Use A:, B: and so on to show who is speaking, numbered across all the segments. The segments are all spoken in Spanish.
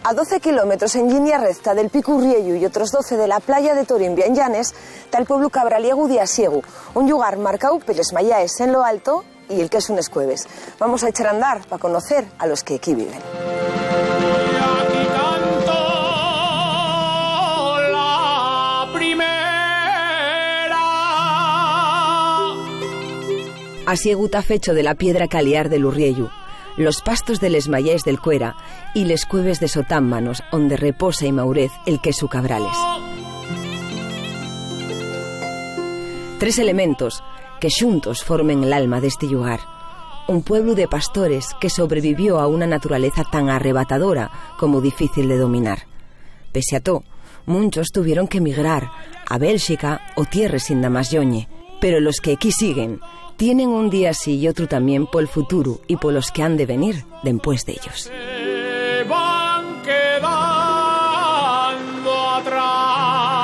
A: A 12 kilómetros en línea recta del Pico Urriellu y otros 12 de la playa de Torimbia en Llanes, está el pueblo cabraliego de Asiegu, un lugar marcado por les mayaes en lo alto y el que es un escueves. Vamos a echar a andar para conocer a los que aquí viven. Asiegu está fecho de la piedra caliar del Urriellu, los pastos de les mayés del Cuera y les cueves de Sotámmanos, donde reposa y maurez el quesu cabrales. Tres elementos que juntos formen el alma de este lugar. Un pueblo de pastores que sobrevivió a una naturaleza tan arrebatadora como difícil de dominar. Pese a todo, muchos tuvieron que emigrar a Bélgica o tierras inda más yoñe, pero los que aquí siguen tienen un día sí y otro también por el futuro y por los que han de venir después de ellos.
B: Se van quedando atrás.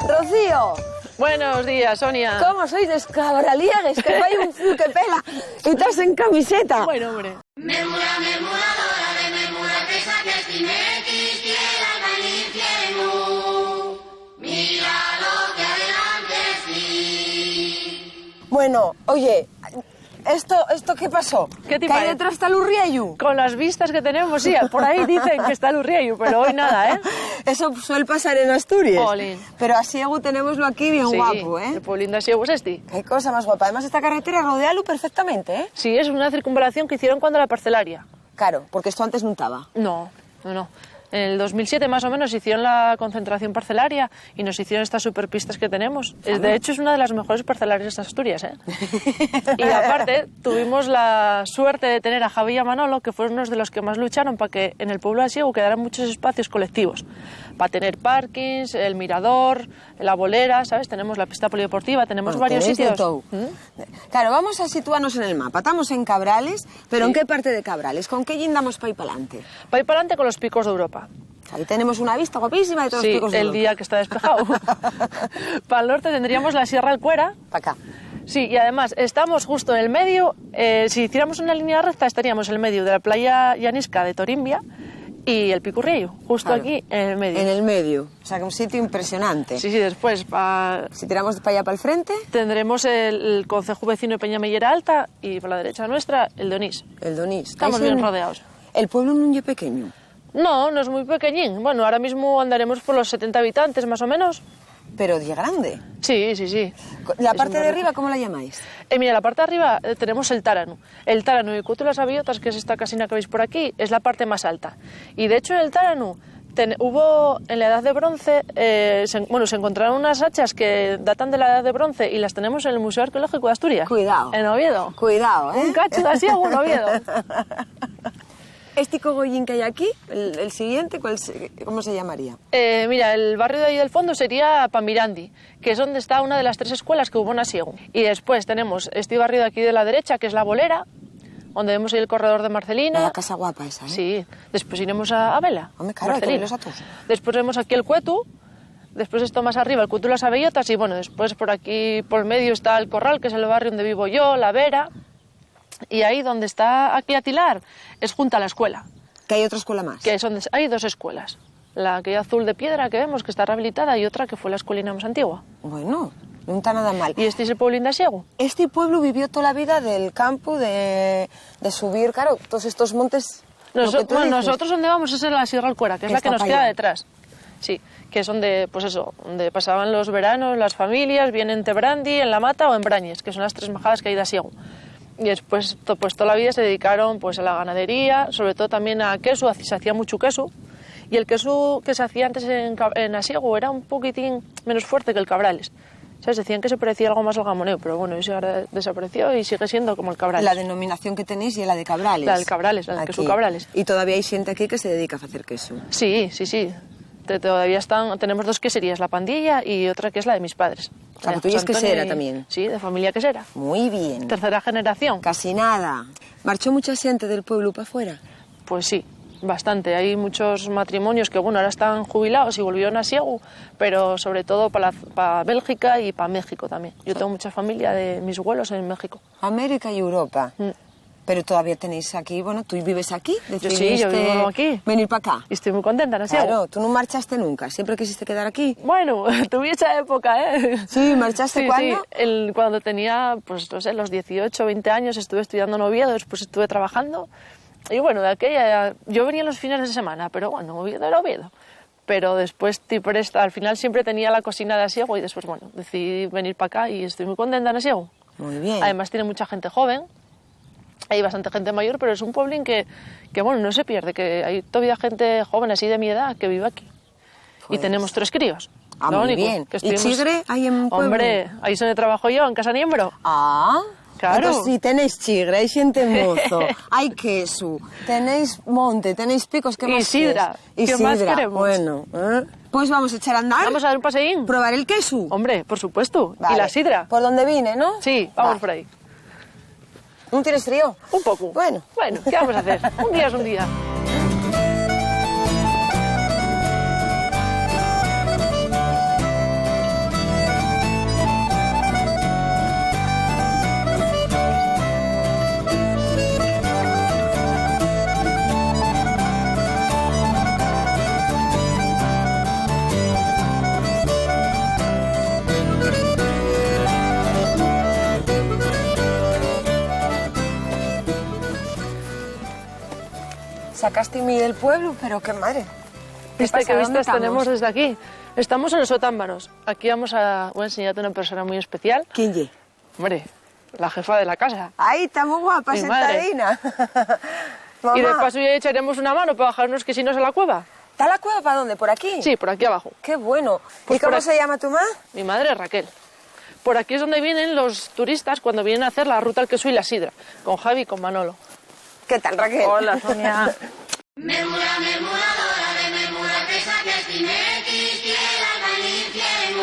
A: Rocío.
C: Buenos días, Sonia.
A: ¿Cómo sois descabraliegues? Que hay un flu que pela y estás en camiseta.
C: Bueno, hombre.
D: Memura, memuradora de memura, que saques timequis, quiera el infierno. Mira lo que adelante sí.
A: Bueno, oye, ¿esto qué pasó?
C: ¿Qué te
A: ¿Que hay
C: parece?
A: detrás está el Urriellu?
C: Con las vistas que tenemos, sí, por ahí dicen que está el Urriellu, pero hoy nada, ¿eh?
A: Eso suele pasar en Asturias.
C: Jolín.
A: Pero Asiegu tenemoslo aquí bien
C: Sí,
A: guapo, ¿eh?
C: el pueblín de Asiegu es este.
A: Qué cosa más guapa. Además, esta carretera rodealo perfectamente, ¿eh?
C: Sí, es una circunvalación que hicieron cuando la parcelaria.
A: Claro, porque esto antes no estaba.
C: No. En el 2007 más o menos hicieron la concentración parcelaria y nos hicieron estas superpistas que tenemos. De hecho, es una de las mejores parcelarias de Asturias, ¿eh? Y aparte, tuvimos la suerte de tener a Javi y a Manolo, que fueron unos de los que más lucharon para que en el pueblo de Asiegu quedaran muchos espacios colectivos. Para tener parkings, el mirador, la bolera, ¿sabes? Tenemos la pista polideportiva, tenemos
A: Bueno,
C: varios
A: tenéis de
C: sitios.
A: todo. Claro, vamos a situarnos en el mapa. Estamos en Cabrales, pero
C: Sí.
A: ¿en qué parte de Cabrales? ¿Con qué yindamos para ir para adelante?
C: Para ir para adelante con los picos de Europa.
A: Ahí tenemos una vista guapísima de todos
C: Sí,
A: los picos de
C: el
A: Europa.
C: día que está despejado. Para el norte tendríamos la Sierra del Cuera.
A: Para acá.
C: Sí, y además estamos justo en el medio. Si hiciéramos una línea recta, estaríamos en el medio de la playa llanisca de Torimbia y el Pico Urriellu, justo
A: Claro.
C: aquí en el medio.
A: En el medio. O sea, que un sitio impresionante.
C: Sí, después
A: Si tiramos para allá para el frente,
C: tendremos el concejo vecino de Peñamellera Alta y por la derecha nuestra el de Onís.
A: el Donís.
C: Estamos bien rodeados.
A: El pueblo no es pequeño.
C: No es muy pequeñín. Bueno, ahora mismo andaremos por los 70 habitantes más o menos.
A: Pero de grande.
C: Sí.
A: La
C: Es
A: parte de
C: enorme.
A: arriba, ¿cómo la llamáis?
C: Mira, la parte de arriba tenemos el Táranu. El Táranu y Cútulas Abiotas, que es esta casina que veis por aquí, es la parte más alta. Y de hecho en el Táranu hubo en la Edad de Bronce, se encontraron unas hachas que datan de la Edad de Bronce y las tenemos en el Museo Arqueológico de Asturias.
A: Cuidado.
C: En Oviedo.
A: Cuidado, ¿eh?
C: Un cacho de Asiegu en Oviedo.
A: Este cogollín que hay aquí, el siguiente, ¿cómo se llamaría?
C: Mira, el barrio de ahí del fondo sería Pamirandi, que es donde está una de las 3 escuelas que hubo en Asiegu. Y después tenemos este barrio de aquí de la derecha, que es La Bolera, donde vemos ahí el corredor de Marcelina.
A: La casa guapa esa, ¿eh?
C: Sí, después iremos a Vela.
A: Hombre, claro, hay que
C: Marcelina.
A: verlos a todos.
C: Después vemos aquí el Cuetu, después esto más arriba, el Cuetu y las Abellotas, y bueno, después por aquí, por el medio está el Corral, que es el barrio donde vivo yo, La Vera, y ahí donde está aquí Atilar, es junto a la escuela,
A: Que hay otra escuela más.
C: que hay 2 escuelas. La que azul de piedra que vemos, que está rehabilitada, y otra que fue la escuelina más antigua.
A: Bueno, no está nada mal.
C: Y este es el pueblín de Asiegu.
A: Este pueblo vivió toda la vida del campo, de subir, claro, todos estos montes. lo que tú dices.
C: Nosotros donde vamos es en la Sierra del Cuera, que es la que
A: Está
C: nos
A: para
C: queda
A: allá.
C: detrás. Sí, que es donde, pues eso, donde pasaban los veranos, las familias, bien en Tebrandi, en La Mata o en Brañes, que son las 3 majadas que hay de Asiegu. Y después, pues toda la vida se dedicaron pues a la ganadería, sobre todo también a queso, se hacía mucho queso. Y el queso que se hacía antes en Asiegu era un poquitín menos fuerte que el Cabrales. ¿Sabes? Decían que se parecía algo más al gamoneo, pero bueno, eso ahora desapareció y sigue siendo como el Cabrales.
A: La denominación que tenéis y la de Cabrales.
C: La del Cabrales, la del queso
A: Aquí.
C: Cabrales.
A: Y todavía hay gente aquí que se dedica a hacer queso.
C: Sí. Todavía tenemos 2 queserías, la Pandilla y otra que es la de mis padres.
A: O sea, que tú
C: José
A: eres quesera
C: Antonio y-
A: también.
C: Sí, de familia quesera.
A: Muy bien.
C: 3ª generación.
A: Casi nada. ¿Marchó mucha gente del pueblo para afuera?
C: Pues sí. bastante. Hay muchos matrimonios que, bueno, ahora están jubilados y volvieron a Siegu, pero sobre todo para Bélgica y para México también. Yo tengo mucha familia de mis abuelos en México.
A: América y Europa. Pero todavía tenéis aquí, bueno, tú vives aquí.
C: Yo sí, yo vivo aquí.
A: Venir para acá.
C: Y estoy muy contenta, ¿no? Siegu.
A: Claro, tú no marchaste nunca, siempre quisiste quedar aquí.
C: Bueno, tuve esa época, ¿eh?
A: Sí, ¿marchaste
C: sí,
A: cuándo?
C: Sí, cuando tenía, pues no sé, los 18, 20 años estuve estudiando en Oviedo, después estuve trabajando. Y bueno, de aquella, yo venía los fines de semana, pero bueno, Oviedo era Oviedo. Pero después, al final siempre tenía la cocina de Asiego y después, bueno, decidí venir para acá y estoy muy contenta en Asiego.
A: Muy bien.
C: Además tiene mucha gente joven, hay bastante gente mayor, pero es un pueblín que bueno, no se pierde, que hay todavía gente joven así de mi edad que vive aquí.
A: Pues...
C: Y tenemos 3 críos.
A: Ah,
C: lo
A: muy
C: único,
A: bien.
C: Que
A: ¿Y chigre ahí en pueblo?
C: Hombre, ahí es donde trabajo yo, en Casaniembro.
A: Ah,
C: claro.
A: Entonces, si tenéis chigre, hay xente mozo, hay queso, tenéis monte, tenéis picos, ¿qué más
C: sidra.
A: quieres?
C: ¿Qué más queremos?
A: Bueno, pues vamos a echar a andar.
C: Vamos a dar un paseín.
A: ¿Probar el queso?
C: Hombre, por supuesto.
A: Vale.
C: Y la sidra.
A: ¿Por dónde vine, no?
C: Sí, vamos por ahí.
A: ¿No tienes frío?
C: Un poco.
A: Bueno.
C: Bueno, ¿qué vamos a hacer? Un día es un día.
A: Sacaste mi del pueblo, pero qué madre.
C: ¿Viste qué
A: ¿Dónde
C: vistas tenemos
A: estamos?
C: desde aquí? Estamos en los Otámbanos. Aquí voy a enseñarte a una persona muy especial.
A: ¿Quién ye?
C: Hombre, la jefa de la casa.
A: Ahí, está muy guapa,
C: Mi madre.
A: sentadina.
C: Y de
A: Mamá,
C: paso ya echaremos una mano para bajar unos quesinos a la cueva.
A: ¿está la cueva para dónde? ¿Por aquí?
C: Sí, por aquí abajo.
A: Qué bueno.
C: Pues
A: ¿Y cómo
C: por
A: se llama tu madre?
C: Mi madre es Raquel. Por aquí es donde vienen los turistas cuando vienen a hacer la ruta al queso y la sidra, con Javi y con Manolo.
A: ¿Qué tal, Raquel?
C: Hola, Sonia.
D: Mermura, mermuradora de mermura que saques timequis, quiera el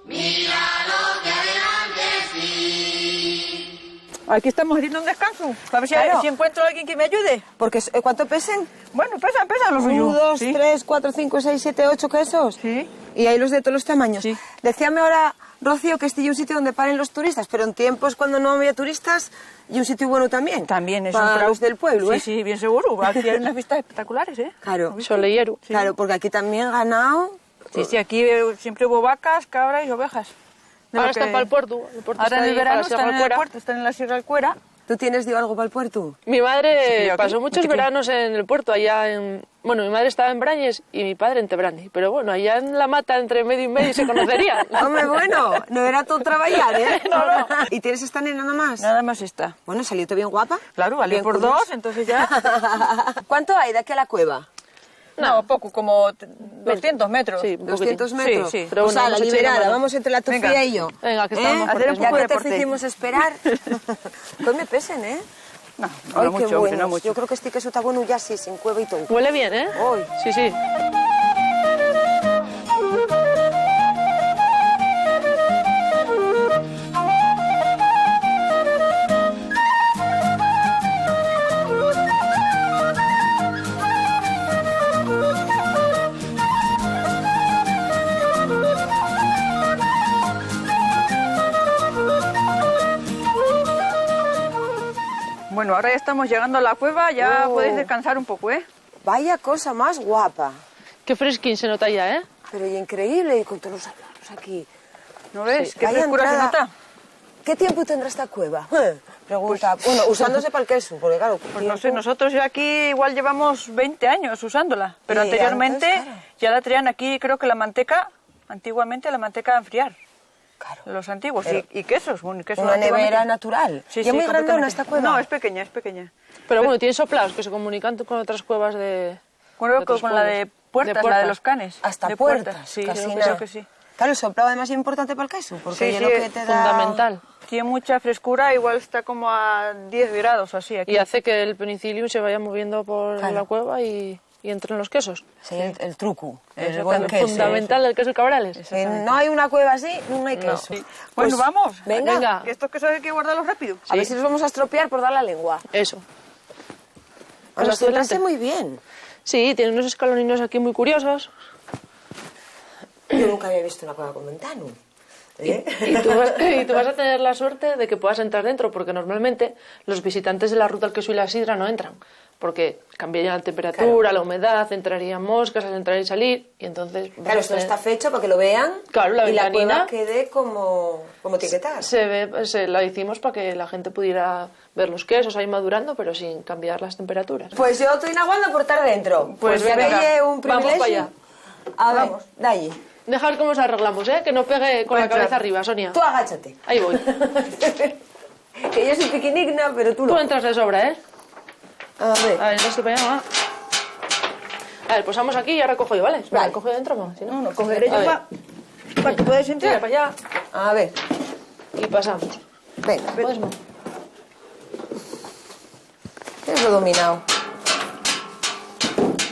D: mira lo que adelante sí.
E: Aquí estamos haciendo un descanso, para ver
A: Claro.
E: si encuentro a alguien que me ayude.
A: Porque, ¿cuánto pesen?
E: Bueno, pesan los
A: 1,
E: suyos.
A: 2,
E: Sí.
A: 3, 4, 5, 6, 7, 8 quesos.
E: Sí.
A: Y hay los de todos los tamaños.
E: Sí.
A: Decíame ahora, Rocío, que este es un sitio donde paren los turistas, pero en tiempos cuando no había turistas, y un sitio bueno también.
E: También es
A: para
E: un
A: los del pueblo,
E: Sí,
A: ¿eh?
E: sí, bien seguro. Aquí hay unas vistas espectaculares, ¿eh?
A: Claro.
C: Soleyeru.
A: Claro, porque aquí también ganado.
E: Sí, sí, aquí siempre hubo vacas, cabras y ovejas. De
C: Ahora
E: lo que-
C: están para el puerto. El puerto
E: Ahora
C: está
E: en el
C: ahí para
E: verano
C: la Sierra
E: están en el
C: Alcuera.
E: puerto, están en la Sierra Alcuera.
A: ¿Tú tienes, dio algo para el puerto?
C: Mi madre
E: Sí, aquí,
C: pasó muchos
E: aquí.
C: veranos en el puerto, allá en... Bueno, mi madre estaba en Brañes y mi padre en Tebrandi. Pero bueno, allá en la mata, entre medio y medio, se conocerían.
A: Hombre, bueno, no era todo trabajar, ¿eh?
C: No.
A: ¿Y tienes esta nena nada más?
E: Nada más está.
A: Bueno, salió bien guapa.
E: Claro, valió
A: Bien
E: por
A: curiosa.
E: 2, entonces ya...
A: ¿Cuánto hay de aquí a la cueva?
E: No, poco, como 200 metros.
C: Sí, un
A: 200
C: poquitín.
A: metros.
E: Sí, sí.
C: Pero bueno,
A: la
C: vamos echando
A: liberada,
C: mano.
A: vamos entre la Tofía
E: Venga.
A: y yo.
C: Venga, que estamos
E: hacer un
A: Ya
E: poco
A: que
E: de
A: te
E: deporte.
A: hicimos esperar. Pues me pesen, ¿eh?
E: No,
A: Ay,
E: no
A: qué
E: mucho, hombre, no
A: buenos.
E: mucho.
A: Yo creo que este queso está bueno ya sí, sin cueva y todo.
C: Huele bien, ¿eh?
A: Uy.
C: Sí, sí.
E: Bueno, ahora ya estamos llegando a la cueva, ya
A: Oh.
E: podéis descansar un poco, ¿eh?
A: Vaya cosa más guapa.
C: Qué fresquín se nota ya, ¿eh?
A: Pero y increíble, y con todos los árboles aquí.
E: ¿No ves?
A: Sí,
E: ¿Qué
A: vaya
E: frescura se
A: entrada.
E: nota?
A: ¿Qué tiempo tendrá esta cueva? Pregunta. Bueno, usándose para el queso, porque claro.
E: Pues no sé, nosotros ya aquí igual llevamos 20 años usándola, pero
A: Y
E: anteriormente
A: antes, claro.
E: ya la traían aquí, creo que la manteca, antiguamente la manteca a enfriar,
A: Claro.
E: los antiguos,
A: Pero-
E: y quesos. Bueno, queso
A: Una
E: antiguamente.
A: nevera natural.
E: Sí,
A: ¿Y
E: sí,
A: es muy grandona
E: completamente.
A: esta cueva?
E: No, es pequeña, es pequeña.
C: Pero bueno, tiene soplados que se comunican con otras cuevas de...
E: Bueno,
C: de otros
E: con la de
C: pueblos.
E: puertas, la de
C: puertas.
E: los canes.
A: Hasta
E: de
A: puertas.
E: Sí,
A: casi
E: yo
A: nada.
E: creo que sí.
A: Claro, el soplado además es importante para el queso, porque
E: Sí,
A: es
E: sí,
A: lo que te da...
C: Fundamental.
E: Tiene mucha frescura, igual está como a 10 grados o así aquí.
C: Y hace que el penicillium se vaya moviendo por
A: Claro.
C: la cueva y entre en los quesos.
A: Sí, el truco, el
E: Exactamente.
A: buen queso.
C: Fundamental del queso Cabrales.
A: Si no hay una cueva así, no hay queso.
C: Sí.
E: Bueno,
A: Pues,
E: vamos.
A: venga.
E: Que estos quesos hay que guardarlos rápido.
A: A ver si los vamos a estropear por dar la lengua.
C: Eso. Más
A: Lo
C: hacia adelante.
A: sentaste muy bien.
C: Sí, tiene unos escaloninos aquí muy curiosos.
A: Yo nunca había visto una cueva con ventana. ¿Eh?
C: Y tú vas a tener la suerte de que puedas entrar dentro, porque normalmente los visitantes de la ruta al queso y la sidra no entran, porque cambiaría la temperatura, la humedad, entrarían moscas al entrar y salir, y entonces...
A: Claro, esto está fecho para que lo vean
C: Claro, la
A: y la
C: ventanina
A: cueva quede como etiquetada.
C: La hicimos para que la gente pudiera ver los quesos ahí madurando, pero sin cambiar las temperaturas.
A: Pues yo estoy naguando por estar dentro.
C: Pues
A: ya
C: venga,
A: veis un
C: vamos
A: privilegio.
C: para allá.
A: A ver,
E: Vamos.
A: de allí.
C: Dejar cómo os arreglamos, ¿eh? Que no pegue con la cabeza arriba, Sonia.
A: Tú agáchate.
C: Ahí voy.
A: Que yo soy piquinigna, pero tú
C: Tú
A: no.
C: entras de sobra, ¿eh?
A: A ver.
C: A ver, entonces para allá, va. A ver, posamos aquí y ahora cojo yo, ¿vale? Espera,
A: Vale.
C: cojo yo dentro, mamá. Si no,
E: Cogeré
C: A
E: yo
C: ver.
E: para que podáis
C: Tira
E: entrar.
C: para allá
A: A ver.
C: y pasamos.
A: Venga.
C: ¿Puedes, mamá?
A: Eso dominado.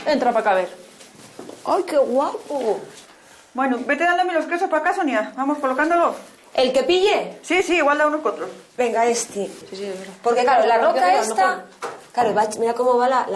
C: Entra para acá, a ver.
A: ¡Ay, qué guapo!
E: Bueno, vete dándome los quesos para acá, Sonia. Vamos colocándolos.
A: ¿El que pille?
E: Sí, sí, igual da unos que otros.
A: Venga, este.
C: Sí, sí, es verdad.
A: Porque claro, la
C: Aquí
A: roca
C: arriba,
A: esta...
C: mejor.
A: Claro, mira cómo va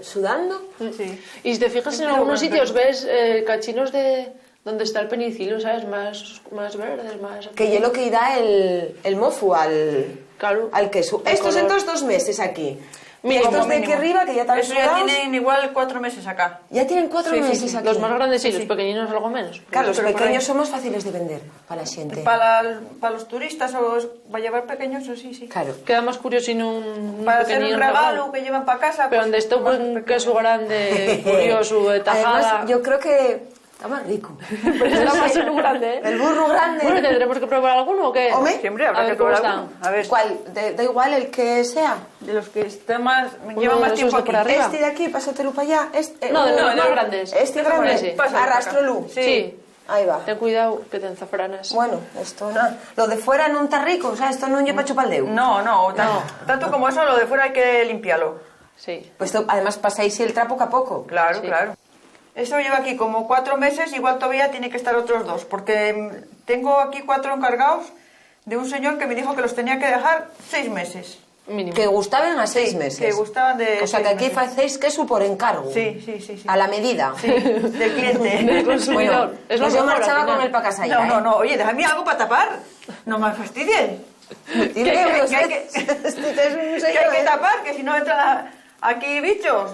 A: sudando.
E: Sí.
C: Y si te fijas, en algunos sitios ves cachinos de donde está el penicilio, ¿sabes? Más verdes, más...
A: Que es lo que da el mofu al
C: Claro.
A: queso.
C: El
A: Estos
C: color.
A: en 2 meses aquí. Y
C: Mínimo,
A: estos de aquí
E: mínimo.
A: arriba, que ya están
E: Eso ya
A: sudados,
E: tienen igual 4 meses acá.
A: ya tienen 4
E: Sí, sí,
A: meses
E: sí.
A: aquí.
C: Los más grandes sí,
E: Sí,
C: los
E: sí.
C: pequeñinos algo menos.
A: Claro, los
C: Pero por ahí.
A: pequeños son más fáciles de vender para la gente.
E: Para los turistas o para llevar pequeños, eso sí, sí.
A: Claro.
C: Queda más curio un
E: Para hacer
C: pequeño
E: un regalo que llevan para casa.
C: Pero
E: pues,
C: donde esté un
E: más
C: buen
E: pequeño.
C: queso grande, curioso, de tajada...
A: Además, yo creo que está más rico.
C: Está más en un grande, ¿eh?
A: El burro grande.
C: Bueno, ¿tendremos que probar alguno o qué?
A: Hombre,
E: Siempre
C: A
E: habrá
C: ver
E: que
C: cómo
E: probar
C: están.
E: alguno. A ver,
A: ¿Cuál? Da igual el que sea.
E: de los que están más,
C: Uno
E: llevan
C: de
E: más
C: esos
E: tiempo
C: de
E: aquí.
C: por arriba.
A: Este de aquí, pásatelo para allá.
C: No, de
A: uno-
C: los más grandes.
A: Este grande.
C: Ese.
E: Pásalo para acá.
A: Arrastrolo.
C: Sí.
A: Ahí va.
C: Ten cuidado que te enzafranas.
A: Bueno, esto no. Lo de fuera no está rico, o sea, esto no lleva chupar el dedo.
E: No, tanto como eso, lo de fuera hay que limpiarlo.
C: Sí.
A: Pues esto, además pasáis el trapo a poco.
E: Claro,
C: Sí.
E: claro. Eso lleva aquí como 4 meses, igual todavía tiene que estar otros 2, porque tengo aquí 4 encargados de un señor que me dijo que los tenía que dejar 6 meses.
C: Mínimo.
A: Que gustaban a 6 meses.
E: Que gustaban de
A: O sea, que
E: 6
A: aquí
E: meses.
A: hacéis queso por encargo.
E: Sí, sí, sí, sí.
A: A la medida.
E: Sí, del cliente.
C: Del consumidor. Es lo
A: Pues yo
C: mejor,
A: marchaba
C: al final.
A: con el para casa ya,
E: No, oye, déjame algo para tapar. No me fastidies.
A: Tiene
E: que-
A: euros,
E: que hay
A: ¿eh?
E: que-
A: Este es un
E: Que
A: señor,
E: hay que
A: ¿eh?
E: tapar, que si no entran aquí bichos.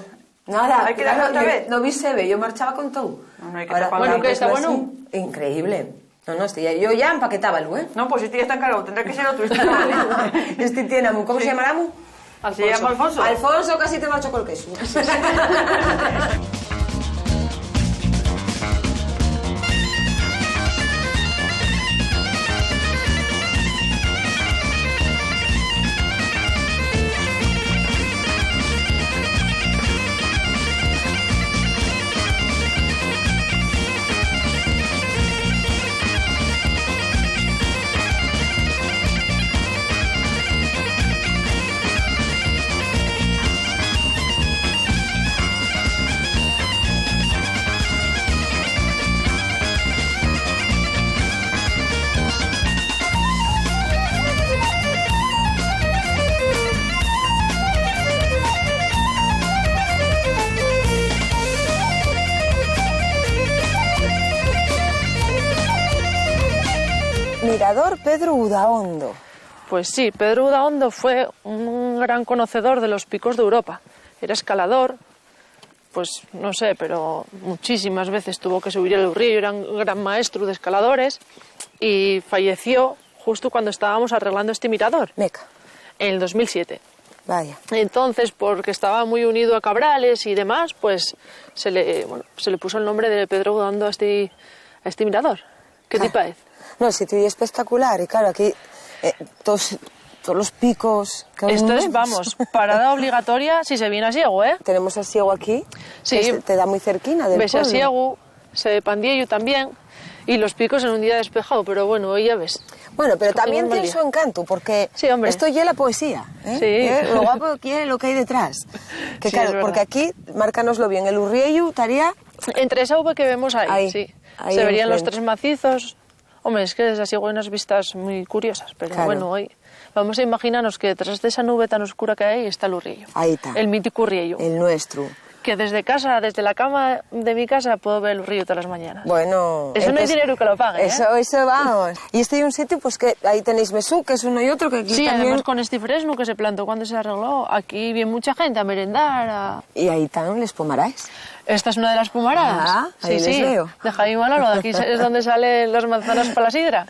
A: Nada,
E: Hay que
A: claro,
E: dejar otra vez.
A: no vi sebe, yo marchaba con todo.
E: No hay que
A: Ahora,
E: tapar
C: Bueno,
E: nada.
C: ¿qué? ¿Está
A: pues,
C: bueno?
A: así, increíble. No, yo ya empaquetábalo, ¿eh?
E: No, pues este ya está encargado, tendrá que ser otro.
A: Este tiene amu. ¿Cómo se llama el amu?
E: Se llama Alfonso.
A: Alfonso, casi te marcho con el queso. Mirador Pedro Udaondo.
C: Pues sí, Pedro Udaondo fue un gran conocedor de los picos de Europa. Era escalador, pues no sé, pero muchísimas veces tuvo que subir el río, era un gran maestro de escaladores y falleció justo cuando estábamos arreglando este mirador,
A: Meca.
C: en el 2007.
A: Vaya.
C: Entonces, porque estaba muy unido a Cabrales y demás, pues se le puso el nombre de Pedro Udaondo a este mirador. ¿Qué te parece?
A: No, el sitio es espectacular y claro, aquí todos los picos... que
C: Esto es,
A: vemos.
C: vamos, parada obligatoria si se viene a Siegu, ¿eh?
A: Tenemos a Siego aquí,
C: Sí.
A: que te da muy cerquina del
C: Ves a
A: pueblo.
C: Siegu, se de Pandiello también, y los picos en un día despejado, pero bueno, hoy ya ves.
A: Bueno, pero
C: Cogemos
A: también
C: mal
A: tiene
C: día.
A: su encanto, porque
C: Sí, hombre.
A: esto ya es la poesía, ¿eh?
C: Sí.
A: Lo guapo aquí es lo que hay detrás. Que
C: Sí,
A: claro,
C: es verdad.
A: porque aquí, márcanoslo bien, el Urriellu estaría...
C: Entre esa V que vemos ahí,
A: Ahí,
C: sí.
A: ahí
C: Se verían los
A: enfrente.
C: tres macizos. Hombre, es que desde Siegu hay unas vistas muy curiosas, pero
A: Claro.
C: bueno, hoy Vamos a imaginarnos que detrás de esa nube tan oscura que hay está el Urriello.
A: Ahí está.
C: El mítico Urriello.
A: El nuestro.
C: Que desde casa, desde la cama de mi casa, puedo ver el Urriello todas las mañanas.
A: Bueno...
C: Eso no hay dinero que lo pague, ¿eh?
A: Eso vamos. Y este es un sitio, pues que ahí tenéis Mesú, que es uno y otro, que aquí
C: Sí,
A: también...
C: además con este fresno que se plantó cuando se arregló, aquí viene mucha gente a merendar,
A: Y ahí están les pomarais.
C: Esta es una de las pumaradas.
A: Ah, ahí les veo.
C: De Jaime Manolo, de aquí es donde salen las manzanas para la sidra,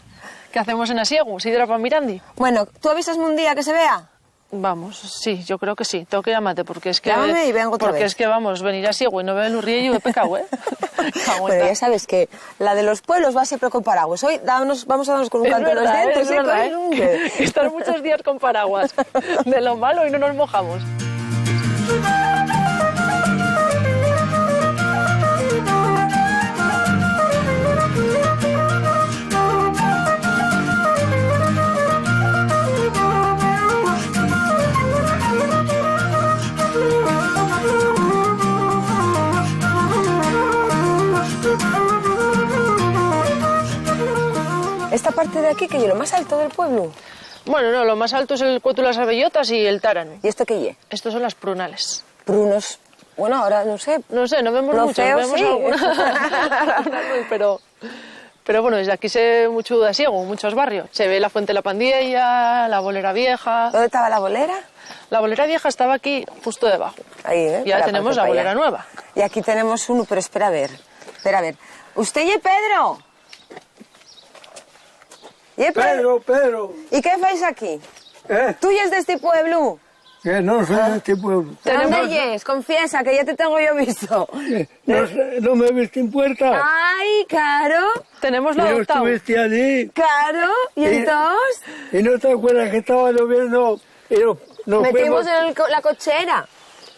C: que hacemos en Asiego, sidra para Mirandi.
A: Bueno, ¿tú avisasme un día que se vea?
C: Vamos, sí, yo creo que sí. Tengo que llamarte porque es que...
A: Llámame y vengo otra
C: porque
A: vez.
C: es que vamos, venir a Asiego y no ver el Urriello de pecado, ¿eh?
A: Bueno, ya sabes que la de los pueblos va siempre con paraguas. Hoy vamos a darnos con un canto en los dientes.
C: es verdad, ¿eh? Estar muchos días con paraguas de lo malo y no nos mojamos.
A: Esta parte de aquí, que es lo más alto del pueblo.
C: Bueno, no, lo más alto es el Cueto de las Abellotas y el Tárano.
A: ¿Y esto qué es?
C: Estos son las prunales.
A: Prunos. Bueno, ahora no sé.
C: No sé, no vemos
A: Lo
C: muchos,
A: feo,
C: vemos
A: sí.
C: algunas, pero bueno, desde aquí se ve mucho de Asiego, muchos barrios. Se ve la Fuente de la Pandilla, la Bolera Vieja.
A: ¿Dónde estaba la bolera?
C: La Bolera Vieja estaba aquí, justo debajo.
A: Ahí, ¿eh?
C: Y ahora
A: Para
C: tenemos
A: parte
C: la
A: para
C: Bolera
A: allá.
C: Nueva.
A: Y aquí tenemos uno, pero espera a ver. ¿Usted y Pedro? ¿Y
F: Pedro,
A: ¿Y qué hacéis aquí?
F: ¿eh?
A: ¿Tú y es de este pueblo?
F: Que no soy de este pueblo.
A: ¿De dónde es? Confiesa, que ya te tengo yo visto.
F: No me viste en puerta.
A: Ay, claro,
C: Tenemos
F: Y
C: la
F: no
C: octava.
F: estuviste allí.
A: claro. ¿Y entonces?
F: Y no te acuerdas que estaba lloviendo. Y nos
A: Metimos
F: fuimos.
A: en la cochera.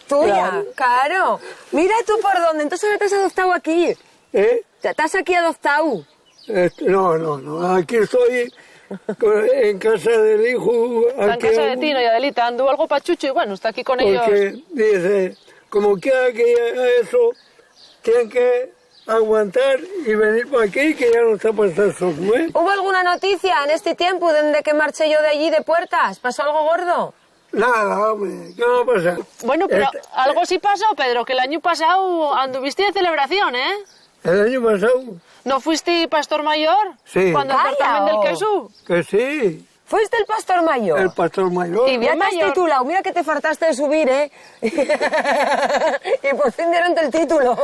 A: Tuya, claro. Mira tú por dónde. Entonces ahora te has adoptado aquí.
F: ¿Eh?
A: Ya estás aquí adoptado.
F: No. Aquí estoy en casa del hijo.
C: Está en
F: aquí
C: casa de Tino y Adelita, anduvo algo pachucho y bueno, está aquí con ellos.
F: Porque dice, como quiera que haga eso, tienen que aguantar y venir para aquí, que ya no está para estar solo, ¿eh?
A: ¿Hubo alguna noticia en este tiempo desde que marché yo de allí de Puertas? ¿Pasó algo gordo?
F: Nada, hombre, ¿qué va a pasar?
C: Bueno, pero
F: Este-
C: algo sí pasó, Pedro, que el año pasado anduviste de celebración, ¿eh?
F: El año pasado,
C: ¿No fuiste pastor mayor?
F: Sí.
C: Cuando el
A: Calla,
C: certamen del
A: oh.
C: queso.
F: que sí,
A: ¿Fuiste el pastor mayor?
F: el pastor mayor.
C: Y
A: Ya
C: bien
A: te has
C: mayor.
A: titulado, mira que te faltaste de subir, ¿eh? Y por fin dieron el título.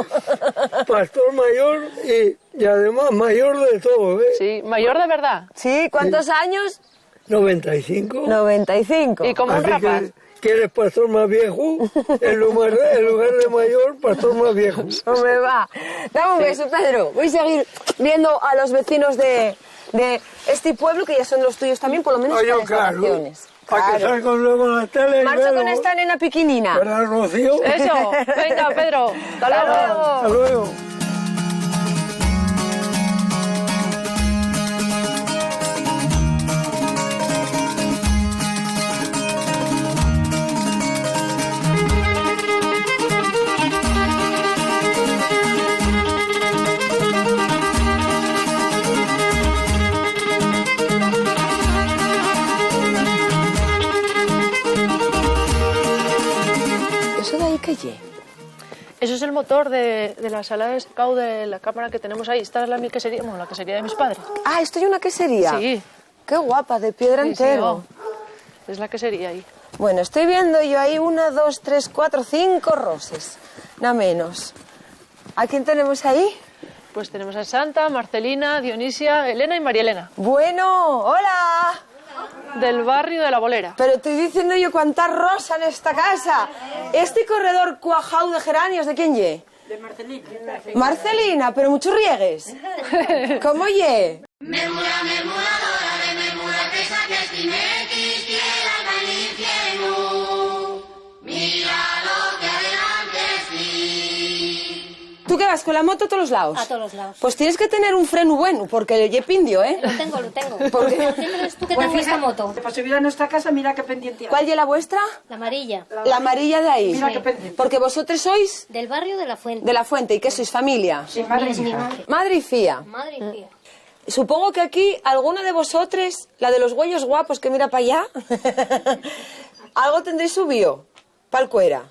F: Pastor mayor y además mayor de todo, ¿eh?
C: Sí, mayor de verdad.
A: Sí, ¿cuántos años?
F: 95.
A: 95.
C: Y como un
F: Así
C: rapaz.
F: que quieres pastor más viejo, en lugar de mayor, pastor más viejo.
A: Hombre, va. Dame un beso, Pedro. Voy a seguir viendo a los vecinos de este pueblo, que ya son los tuyos también, por lo menos
F: Oye,
A: para las
F: claro,
A: vacaciones.
F: para que
A: Claro.
F: salgan luego en la tele y
A: Marcho
F: verlo.
A: con esta nena piquinina.
F: ¿Verdad, Rocío?
C: Eso, venga, Pedro. Hasta luego.
F: Hasta luego.
A: ¿Eso de ahí qué ye?
C: Eso es el motor de la sala de secado de la cámara que tenemos ahí. Esta es la mi quesería, bueno, la quesería de mis padres.
A: Ah, esto es una quesería.
C: Sí.
A: Qué guapa, de piedra
C: Sí, sí,
A: entero.
C: oh. Es la quesería ahí.
A: Bueno, estoy viendo yo ahí 1, 2, 3, 4, 5 roses. Nada menos. ¿A quién tenemos ahí?
C: Pues tenemos a Santa, Marcelina, Dionisia, Elena y María Elena,
A: Bueno, hola.
C: del barrio de La Bolera.
A: Pero estoy diciendo yo cuánta rosa en esta casa. Este corredor cuajado de geranios, ¿de quién ye? De Marcelina. Marcelina, pero muchos riegues. ¿Cómo ye?
D: Mermura, mermuradora de mermura, que saques timequis, tierra al infierno. Mira lo que adelante sí.
A: ¿Tú qué vas con la moto a todos los lados?
G: A todos los lados.
A: Pues tienes que tener un freno bueno, porque ye pindio, ¿eh?
G: Lo tengo.
A: ¿Por qué?
G: Siempre tú que tengo esta moto.
H: Para subir a nuestra casa, mira qué pendiente hay.
A: ¿Cuál ye la vuestra?
G: La amarilla.
A: La amarilla de ahí.
H: Mira qué pendiente.
A: Porque vosotros sois
G: Del barrio de La Fuente.
A: de la fuente. ¿Y qué sois? ¿Familia?
H: Sí, madre
G: Es mi
H: mía.
G: madre.
A: Madre y fía.
G: Madre y tía.
A: Supongo que aquí, alguna de vosotros, la de los güeyos guapos que mira para allá, algo tendréis subido, pa'l cuera.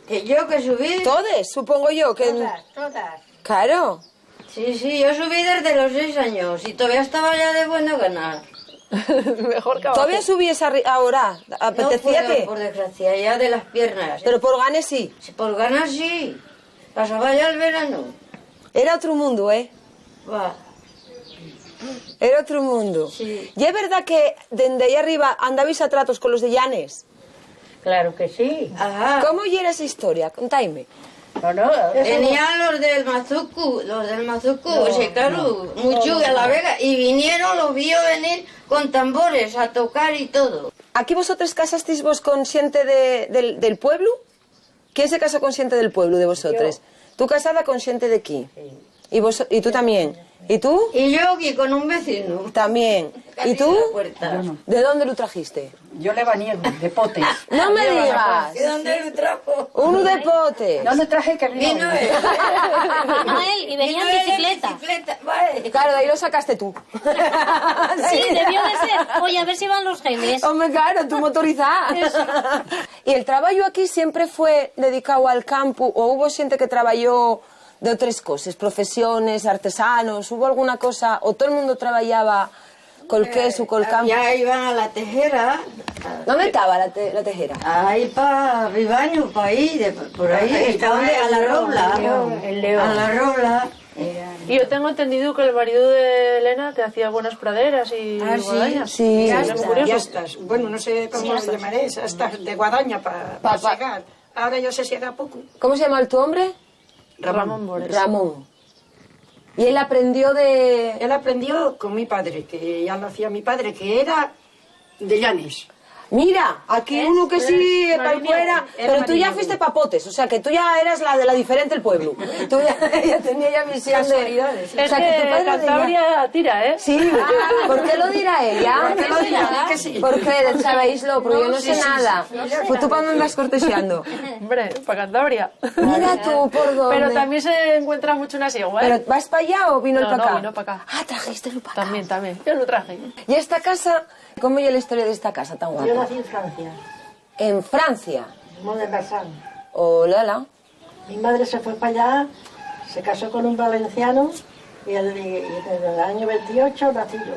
I: ¿Que yo que subí?
A: Todes, supongo yo. Que...
I: Todas.
A: Claro.
I: Sí, yo subí desde los 6 años y todavía estaba ya de buena gana.
C: Mejor que abajo.
A: ¿Todavía subís ahora? ¿Apetecía
I: No,
A: qué?
I: por desgracia, ya de las piernas.
A: Pero por ganes sí.
I: Por ganas sí. Pasaba ya el verano.
A: Era otro mundo, ¿eh?
I: Va.
A: Era otro mundo.
I: Sí.
A: ¿Y es verdad que desde ahí arriba andabais a tratos con los de Llanes?
I: Claro que sí. Ajá.
A: ¿Cómo era esa historia? Contadme.
I: Bueno, venían los del Mazucu, sí, claro, mucho a la Vega, y vinieron, los vio venir con tambores a tocar y todo.
A: ¿Aquí vosotros casasteis vos con gente del pueblo? ¿Quién se casó con gente del pueblo de vosotros? ¿Tú casada con gente de aquí? Sí. ¿Y tú también? ¿Y tú?
I: Y yo aquí con un vecino.
A: También. ¿Y tú?
I: Yo no.
A: ¿De dónde lo trajiste?
H: Yo le niego, de Potes.
A: No me digas.
I: ¿De dónde lo trajo?
A: Uno de Potes.
H: No le traje que
I: Vino él.
G: Vino él y venía en bicicleta.
I: Vale.
A: Claro, de ahí lo sacaste tú.
G: Sí, debió de ser. Oye, a ver si van los genes.
A: Hombre, claro, tú motorizada. ¿Y el trabajo aquí siempre fue dedicado al campo o hubo gente que trabajó de otras cosas, profesiones, artesanos? ¿Hubo alguna cosa o todo el mundo trabajaba col queso, col campo?
I: Ya iban a la tejera.
A: ¿Dónde estaba la tejera?
I: Ahí para Vivaño, para ahí, por ahí, estaban a la Robla.
H: El León.
I: A la Robla.
C: Y yo tengo entendido que el marido de Elena te hacía buenas praderas y guadañas.
A: Sí.
H: Ya
C: Es
H: está,
C: curioso.
H: ya estás. Bueno, no sé cómo lo llamaré, estás de guadaña para segar. Ahora ya se siega poco.
A: ¿Cómo se llama tu hombre?
C: Ramón Bores.
A: Ramón. Y él aprendió de...
H: Él aprendió con mi padre, que ya lo hacía mi padre, que era de Llanes.
A: Mira, aquí uno que sí, para
C: Marinero.
A: fuera, pero tú ya fuiste papotes, o sea que tú ya eras la de la diferente del pueblo. Tú ya tenía ya visión de...
C: Es
A: o sea,
C: que
A: tu padre
C: Cantabria tira, ¿eh?
A: Sí, ¿por qué lo dirá ella?
H: ¿Por qué lo dirá? Di que sí.
A: ¿Por qué? ¿Sabéislo? Porque yo no sé nada. Pues tú para dónde andas corteseando.
C: Hombre, para Cantabria.
A: Mira tú, ¿por dónde?
C: Pero también se encuentra mucho una sigua, ¿eh?
A: ¿Pero vas para allá o vino el
C: No,
A: para acá?
C: no, vino para acá.
A: Ah, trajiste el para acá.
C: También. Yo lo traje.
A: ¿Y esta casa? ¿Cómo es la historia de esta casa tan guapa?
J: Yo nací en Francia,
A: En Francia.
J: Mont-de-Marsan.
A: Oh, Lala.
J: Mi madre se fue para allá, se casó con un valenciano y en el año 28 nací yo.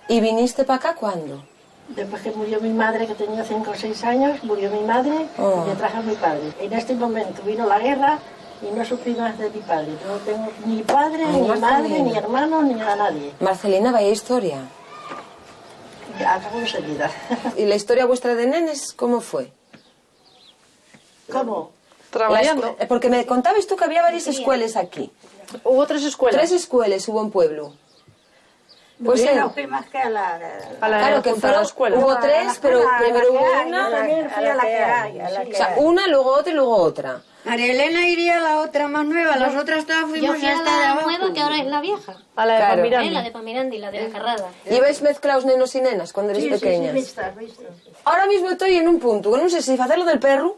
A: ¿Y viniste para acá cuándo?
J: Después que murió mi madre, que tenía 5 o 6 años, murió mi madre y me trajo a mi padre. En este momento vino la guerra y no supe más de mi padre. No tengo ni padre,
A: Ay,
J: ni madre,
A: Marcelina.
J: ni hermano, ni a nadie.
A: Marcelina, vaya historia.
J: Acabo enseguida.
A: ¿Y la historia vuestra de nenes cómo fue?
J: ¿Cómo?
C: Trabajando.
A: Porque me contabas tú que había varias escuelas aquí.
C: Hubo 3 escuelas.
A: 3 escuelas hubo en pueblo. Pues
J: Yo
A: él-
J: no fui más que a la...
C: A la
A: claro que
C: junta de la
A: fueron,
C: escuela.
A: hubo 3, pero primero hubo una,
J: También fui a la que hay, a la
A: o
J: que
A: sea,
J: hay.
A: una, luego otra y luego otra.
I: María Elena iría a la otra más nueva, las otras todas
G: Yo
I: fuimos
G: fui a
I: hasta de
G: la
I: abajo.
G: nueva, que ahora es la vieja.
C: A la de
A: Claro.
C: Pamirandi.
G: La de Pamirandi, la de la Carrada.
A: ¿Lleváis mezclados nenos y nenas cuando eres
J: Sí, sí, sí,
A: pequeñas?
J: vistas.
A: Ahora mismo estoy en un punto, que no sé si hacerlo del perro,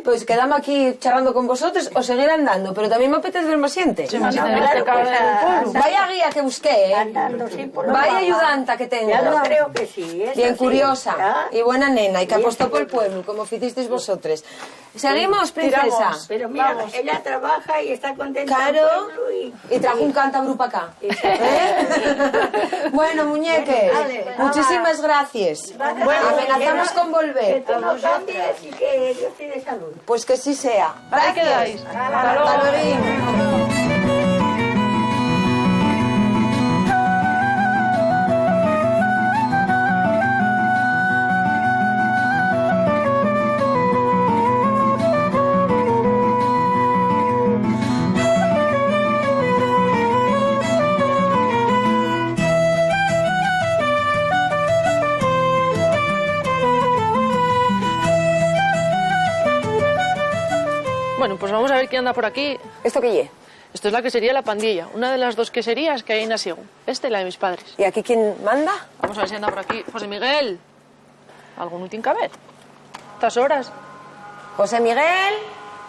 A: pues quedamos aquí charlando con vosotros o seguir andando, pero también me apetece ver más gente.
C: Sí, más gente,
J: claro,
C: que cabe
J: pues,
C: en el pueblo.
A: Vaya guía que busqué,
J: Andando, sí, por la
A: Vaya
J: baja.
A: ayudanta que tengo.
J: Ya lo creo que sí. esa
A: Bien
J: sí,
A: curiosa
J: ¿ya?
A: y buena nena y que
J: Bien
A: apostó por el
J: curiosa.
A: pueblo, como hicisteis vosotros. ¿Seguimos, princesa?
C: Tiramos.
J: Pero mira, ella trabaja y está contenta.
A: Claro,
J: en el pueblo
A: y trajo un cántabro para acá. Bueno, muñeques,
J: Vale.
A: muchísimas gracias.
J: Bueno,
A: amenazamos con
J: Que
A: volver.
J: tú no cambies y que Dios te dé salud.
A: Pues que sí sea.
C: Ahí quedáis. Hasta luego.
A: Hasta luego.
C: Bueno, pues vamos a ver quién anda por aquí.
A: ¿Esto qué es?
C: Esto es la quesería La Pandilla, una de las 2 queserías que hay en Asiego. Esta y la de mis padres.
A: ¿Y aquí quién manda?
C: Vamos a ver si anda por aquí. José Miguel. ¿Algún último que ver? ¿Estas horas?
A: José Miguel.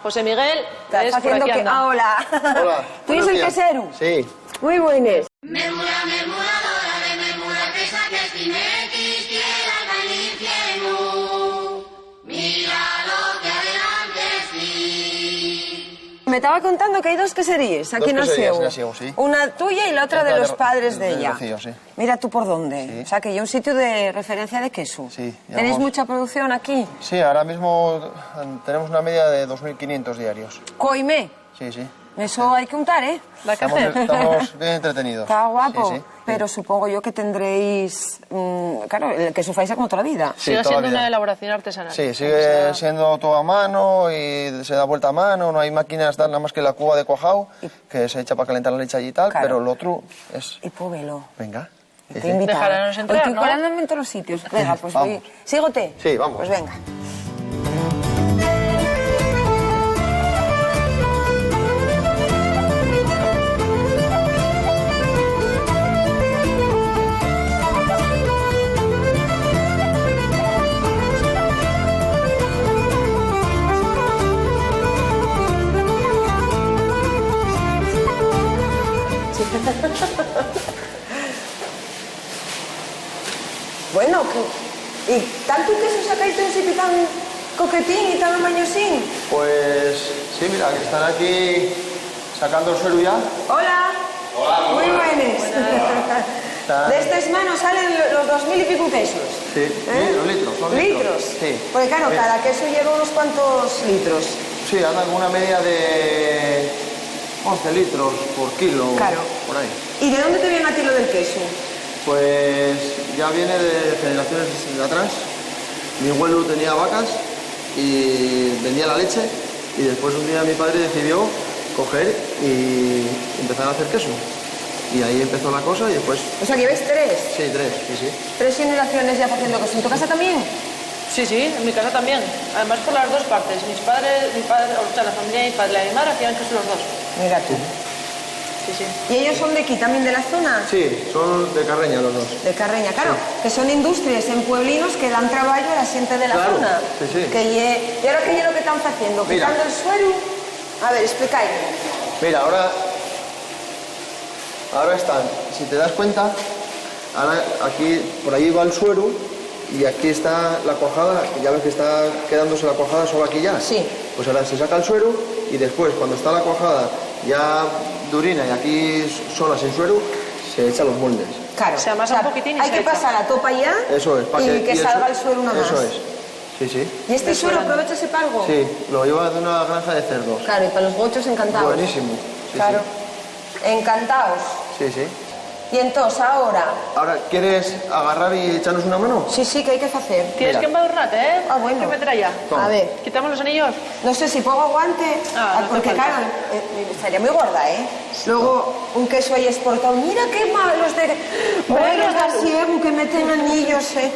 C: José Miguel.
A: Estás
C: ¿ves? Por
A: haciendo
C: aquí
A: que...
C: anda.
A: Ah, hola.
K: Hola.
A: ¿Tú eres el quesero?
K: Sí.
A: Muy buenas.
D: Mermura, mermuradora de mermura, que saques timequis, tierra al infierno. Mira lo que adelante sí.
A: Me estaba contando que hay dos queserías aquí en el
K: Sieu, sí.
A: Una tuya y la otra de los padres de ella.
K: Rocío, sí.
A: Mira tú por dónde.
K: Sí.
A: O sea, que hay un sitio de referencia de queso.
K: Sí.
A: ¿Tenéis mucha producción aquí?
K: Sí, ahora mismo tenemos una media de 2.500 diarios.
A: Coime.
K: Sí, sí.
A: Eso hay que untar, ¿eh?
K: Estamos bien entretenidos.
A: Está guapo.
K: Sí, sí.
A: Pero supongo yo que tendréis... claro, el queso faisa como toda la vida.
K: Sí,
C: Sigue
K: toda
C: siendo
K: la vida.
C: una elaboración artesanal.
K: Sí, sigue siendo todo a mano y se da vuelta a mano, no hay máquinas nada más que la cuba de cuajao, que se echa para calentar la leche allí y tal,
A: Claro.
K: pero lo otro es...
A: Y póvelo.
K: Venga.
A: Te he invitado.
C: Dejarnos entrar,
A: Estoy
C: ¿no?
A: colándome en todos los sitios. Venga, pues
K: Vamos.
A: voy. ¿Sígote?
K: Sí, vamos.
A: Pues venga. Bueno, ¿y tanto queso sacáis de un sitio tan coquetín y tan amañosín?
K: Pues sí, mira, que están aquí sacando el suelo ya.
A: Hola.
K: Hola,
A: muy buenos.
K: Está-
A: De estas manos salen los 2.000 y pico quesos.
K: Sí,
A: ¿Eh?
K: litros, son
A: ¿Litros?
K: Sí.
A: Porque claro,
K: Mira,
A: cada queso lleva unos cuantos litros.
K: Sí, anda con una media de 11 litros por kilo,
A: Claro.
K: por ahí.
A: ¿Y de dónde te viene a ti lo del queso?
K: Pues ya viene de generaciones de atrás. Mi abuelo tenía vacas y vendía la leche y después un día mi padre decidió coger y empezar a hacer queso. Y ahí empezó la cosa y después...
A: O sea, que ves tres.
K: Sí, tres, sí, sí.
A: 3 generaciones ya haciendo queso. ¿En tu casa también?
C: Sí, sí, en mi casa también. Además por las dos partes. Mi padre, o sea, la familia de mi padre y la de mi madre hacían queso los dos.
A: Mira tú.
C: Sí, sí.
A: ¿Y ellos son de aquí, también de la zona?
K: Sí, son de Carreña los dos.
A: De Carreña, claro. Que son industrias en pueblinos que dan trabajo a la gente de la
K: Claro,
A: zona.
K: sí, sí.
A: ¿Y ahora qué es lo que están haciendo?
K: Mira.
A: ¿Quitando el suelo? A ver, explicadme.
K: Mira, ahora están, si te das cuenta, ahora aquí, por ahí va el suero y aquí está la cuajada, que ya ves que está quedándose la cuajada solo aquí ya.
A: Sí.
K: Pues ahora se saca el suero y después, cuando está la cuajada ya durina y aquí sola sin suero, se echa los moldes.
A: Claro.
C: Se amasa un poquitín y
A: hay
C: se
A: que
C: echa.
A: pasar la topa ya
K: Eso es.
A: y que
K: el
A: salga el suero una más.
K: Eso es. Sí, sí.
A: ¿Y este suero aprovechase para algo?
K: Sí, lo lleva de una granja de cerdos.
A: Claro, y para los gochos encantados.
K: Buenísimo. Sí,
A: Claro. Encantados.
K: Sí, sí.
A: Y entonces, ahora...
K: Ahora, ¿quieres agarrar y echarnos una mano?
A: Sí, sí, ¿qué hay que hacer?
C: Tienes
K: Mira.
C: que embadurnarte, ¿eh?
A: Ah, bueno.
C: ¿Qué meter allá?
K: Toma.
A: A ver,
C: ¿Quitamos los anillos?
A: no sé si pongo guante,
C: Ah, no hace
A: porque
C: falta.
A: claro, estaría muy gorda, ¿eh? Luego, un queso ahí exportado. Mira qué malos de... Buenos de asiego que meten anillos, ¿eh?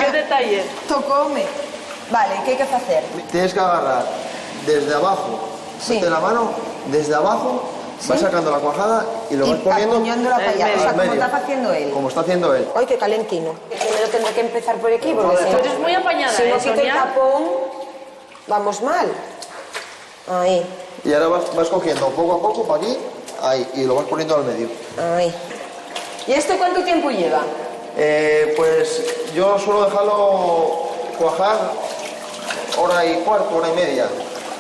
C: ¿Qué detalle?
A: Tocóme. Vale, ¿qué hay que hacer?
K: Tienes que agarrar desde abajo,
A: Sí.
K: mete la mano, desde abajo, vas sacando la cuajada y lo vas poniendo
A: apuñándola para allá,
C: en
A: o sea,
K: al
A: como
K: medio.
A: está haciendo él.
K: Como está haciendo él.
A: Ay, qué calentino. Primero tendré que empezar por aquí, porque si
C: Tú eres muy apañada,
A: si no
C: ¿eh,
A: quito el
C: Sonia?
A: tapón, vamos mal. Ahí,
K: Y ahora vas cogiendo poco a poco para aquí, ahí, y lo vas poniendo al medio.
A: ahí. ¿Y esto cuánto tiempo lleva?
K: Pues yo suelo dejarlo cuajar hora y cuarto, hora y media.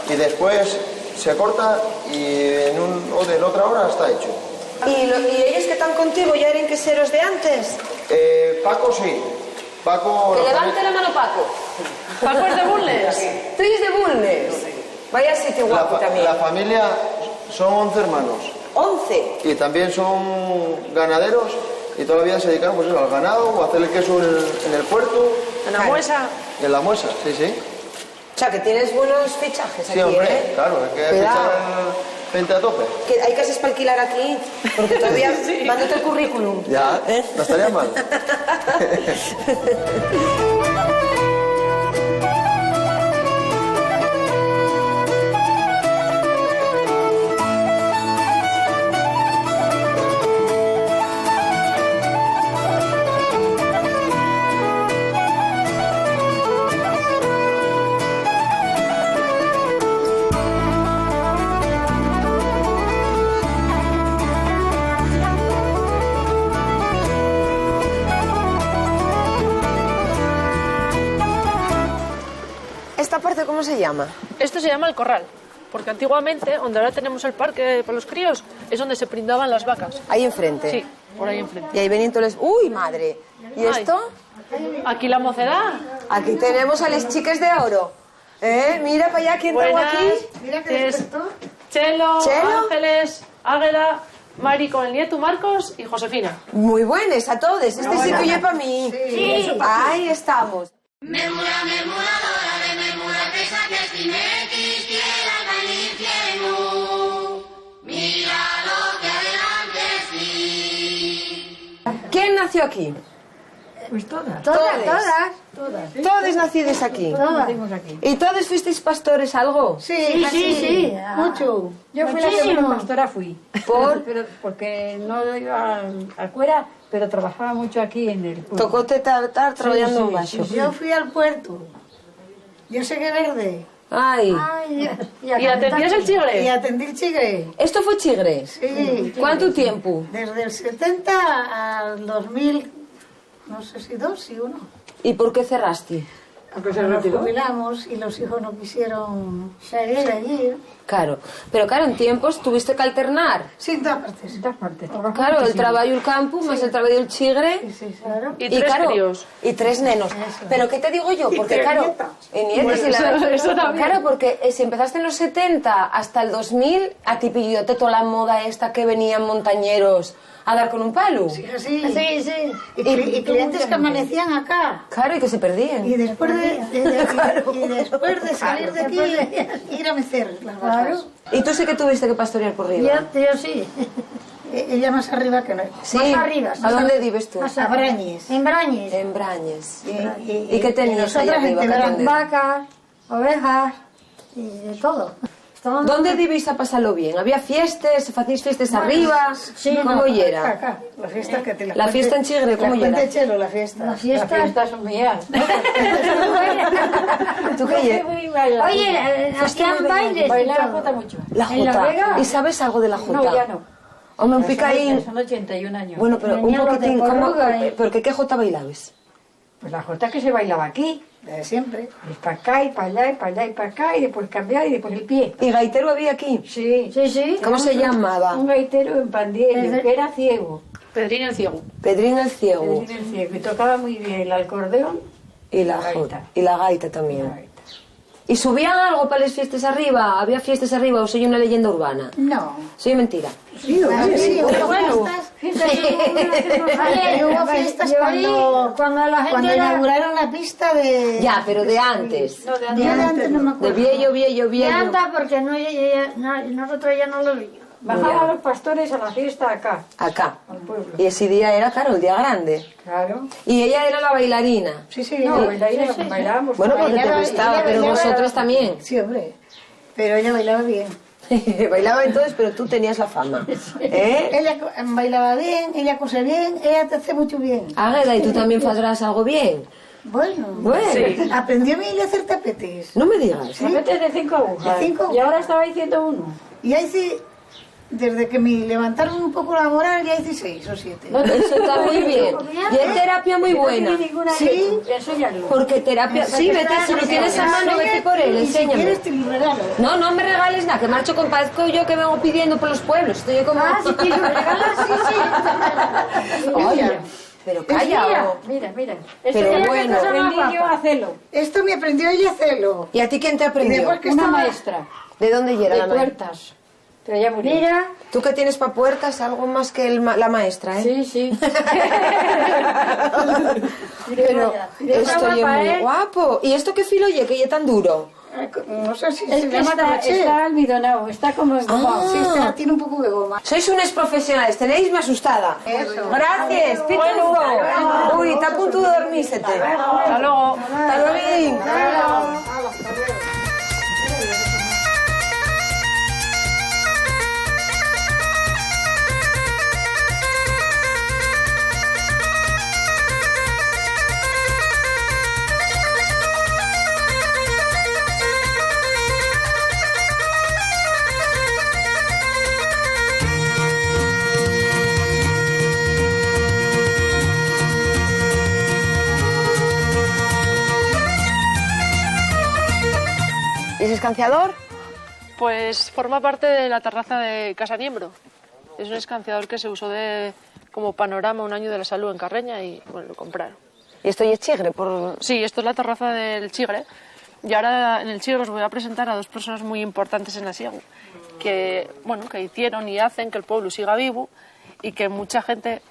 K: Y después se corta y en otra hora está hecho.
A: ¿Y ellos que están contigo ya eran queseros de antes?
K: Paco sí. Paco...
A: Que levante la mano, Paco.
C: ¿Paco es de Bulnes?
A: Tú eres de Bulnes. Vaya sitio guapo también.
K: La familia son 11 hermanos.
A: 11.
K: Y también son ganaderos y toda la vida se dedicaron pues, eso, al ganado, a hacer el queso en el puerto,
C: ¿En la
A: Claro.
C: muesa?
K: en la muesa, sí, sí.
A: O sea, que tienes buenos fichajes
K: Sí,
A: aquí,
K: hombre,
A: ¿eh?
K: claro, hay que
A: Cuidado.
K: echar gente a tope.
A: Que hay casas para alquilar aquí, porque todavía... Mándate el currículum.
K: Ya, no estaría mal.
A: espacio cómo se llama?
C: Esto se llama el corral, porque antiguamente, donde ahora tenemos el parque para los críos, es donde se prindaban las vacas.
A: Ahí enfrente.
C: Sí, por ahí enfrente.
A: Y ahí venían todos los... ¡Uy, madre! ¿Y
C: Ay.
A: esto?
C: Aquí la mocedad.
A: Aquí tenemos a las chiques de oro. Mira para allá, ¿quién tengo
C: Buenas.
A: aquí?
H: Mira que
C: Es
H: despertó.
C: Chelo,
A: Chelo.
C: Ángeles, Águeda, Mari con el nieto Marcos y Josefina.
A: Muy buenas a todos. Este sí que oye para mí.
H: Sí.
A: Ahí estamos.
D: Memura, memuradora de memura, que saques timequis, quiera el infierno. Mira lo que adelante sí.
A: ¿Quién nació aquí?
H: Pues todas.
A: Todos nacidos aquí.
H: Nacimos aquí.
A: ¿Y todos fuisteis pastores algo?
H: Sí. Mucho. Yo fui la primera pastora, fui.
A: ¿Por?
H: Pero porque no iba al cuera, pero trabajaba mucho aquí en el pueblo.
A: Tocó estar trabajando en baixo.
H: Yo fui al puerto. Yo seguí verde.
A: Ay.
C: ¿Y atendías el chigre?
H: Y atendí el chigre.
A: ¿Esto fue Chigres?
H: Sí.
A: ¿Cuánto tiempo?
H: Desde el 70 al 2000, no sé si 2, si 1.
A: ¿Y por qué cerraste?
H: Porque nos jubilamos y los hijos no quisieron seguir.
A: Claro, pero claro, en tiempos tuviste que alternar.
H: Sí, en todas partes. En todas partes.
A: Claro, el trabajo y el campo, más el trabajo y el chigre.
H: Sí, claro.
C: Y tres
A: claro,
C: críos.
A: y 3 nenos. Pero ¿qué te digo yo? Porque
H: tres
A: claro,
H: nietas.
A: y nietos y
C: eso también.
A: Claro, porque si empezaste en los 70 hasta el 2000, a ti pillote toda la moda esta que venían montañeros a dar con un palo.
H: Sí. Y clientes que amanecían acá.
A: Claro, y que se perdían.
H: Y después de salir de aquí, ir a mecer las vacas.
A: Y tú sí que tuviste que pastorear por arriba.
H: Yo sí. Ella más arriba que no.
A: Sí.
H: Más arriba.
A: ¿A dónde vives tú?
H: A Brañes. En Brañes.
A: En Brañes.
H: ¿Y
A: ¿Y qué tenías ahí arriba? ¿Qué atender?
H: Vacas, ovejas y de todo.
A: ¿Dónde debís a pasarlo bien? ¿Había fiestas? ¿Hacíais fiestas arriba?
H: Sí,
A: ¿Cómo era?
H: Acá. La fiesta que te
A: La fiesta en Chigre, ¿cómo
H: era?
A: era?
H: Chelo, la fiesta. Las fiestas son mías.
A: ¿Tú qué?
G: Oye, hacían bailes.
H: Bailar la jota mucho.
A: La
H: ¿En la
A: jota.
H: Vega?
A: ¿Y sabes algo de la jota?
H: No, ya no.
A: Hombre, un picaín.
H: Son 81 años.
A: Bueno, pero un
H: Venían los de
A: poquitín. ¿Cómo?
H: Porruga y-
A: ¿Pero qué jota bailabas?
H: Pues la jota que se bailaba aquí, desde siempre. Es para acá y para allá y para allá y para acá y después cambiar y después el pie.
A: ¿Y gaitero había aquí?
H: Sí.
A: ¿Cómo se llamaba?
H: Un gaitero en Pandillo, que era ciego.
C: Pedrín el ciego.
A: Pedrín el ciego.
H: Era ciego y tocaba muy bien el acordeón.
A: Y la
H: gaita.
A: jota. Y la gaita también. ¿Y subían algo para las fiestas arriba? ¿Había fiestas arriba o soy una leyenda urbana?
H: No.
A: Soy mentira.
H: Sí,
A: bueno.
H: Hubo fiestas
G: cuando la gente
H: cuando
G: era...
H: inauguraron la pista de...
A: Ya, pero de antes.
H: No, de antes no me
A: De
H: acuerdo.
A: viejo.
G: De antes, porque nosotros ya no lo vimos.
H: Bajaban los pastores a la fiesta acá,
A: Acá.
H: al pueblo.
A: Y ese día era, claro, el día grande.
H: Claro.
A: Y ella era la bailarina.
H: Sí, no, bailábamos.
A: Bueno, porque te
H: Bailaba-
A: gustaba,
H: ella
A: pero
H: bailaba-
A: vosotros también.
H: Sí, hombre. Pero ella bailaba bien.
A: Bailaba entonces, pero tú tenías la fama. ¿Eh?
H: Ella bailaba bien, ella cose bien, ella te hace mucho bien.
A: Águeda, ¿y tú también podrás algo bien?
H: Bueno,
A: Bueno.
H: aprendió a mí a hacer tapetes.
A: No me digas.
H: Tapetes de 5 agujas.
G: De 5 agujas.
H: Y ahora estaba diciendo uno. Y ahí sí, desde que me levantaron un poco la moral, ya hice 6 o 7.
A: No, eso está muy bien. Y es terapia muy buena.
H: Sí,
G: Enséñalo.
A: Porque terapia... Sí, vete, si lo tienes a mano, vete por él,
H: y si
A: enséñame.
H: quieres te lo regalo.
A: No me regales nada, que marcho con Pazco yo que vengo pidiendo por los pueblos. Estoy como...
G: Si quieres regalar, sí.
A: Oye, pero calla.
H: Mira.
A: Pero bueno.
H: Aprendí yo a hacerlo. Esto me aprendió ella a hacerlo.
A: ¿Y a ti quién te
H: Y
A: aprendió?
H: después que una maestra
A: ¿De dónde era
H: de
A: la maestra?
H: puertas. Pero ya murió.
G: Mira,
A: ¿Tú que tienes para puertas? Algo más que la maestra, ¿eh?
H: Sí.
A: Pero esto es muy guapo. ¿Y esto qué filo oye, que es tan duro?
H: No sé si
G: Es
H: se
G: que
H: llama crochet.
G: está almidonado, está como engomado.
H: Sí, tiene un poco de goma.
A: Sois unos profesionales, tenéisme asustada.
H: Eso.
A: Gracias, pitufo. Uy, está a punto de dormírsete.
C: Hasta luego.
A: Hasta luego. ese escanciador?
C: Pues forma parte de la terraza de Casa Niembro. Es un escanciador que se usó como panorama un año de la salud en Carreña y bueno, lo compraron.
A: ¿Y esto ya es Chigre?
C: Sí, esto es la terraza del Chigre. Y ahora en el Chigre os voy a presentar a dos personas muy importantes en Asiego, que hicieron y hacen que el pueblo siga vivo y que mucha gente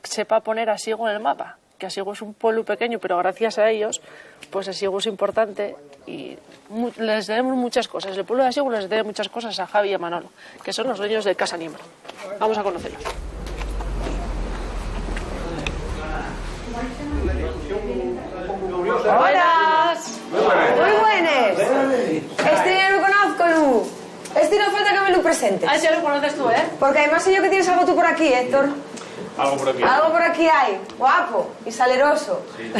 C: sepa poner Asiego en el mapa. Que Asiego es un pueblo pequeño, pero gracias a ellos, pues Asiego es importante y les debemos muchas cosas. El pueblo de Asiego les debe muchas cosas a Javi y a Manolo, que son los dueños de Casa Niembro. Vamos a conocerlos.
A: ¡Hola! Muy buenas. Este ya lo conozco, Lu. Este no falta que me lo presentes.
C: Ah, sí, lo conoces tú, ¿eh?
A: Porque además sé yo que tienes algo tú por aquí, Héctor.
B: Algo por aquí.
A: Algo por aquí hay, guapo y saleroso. Sí.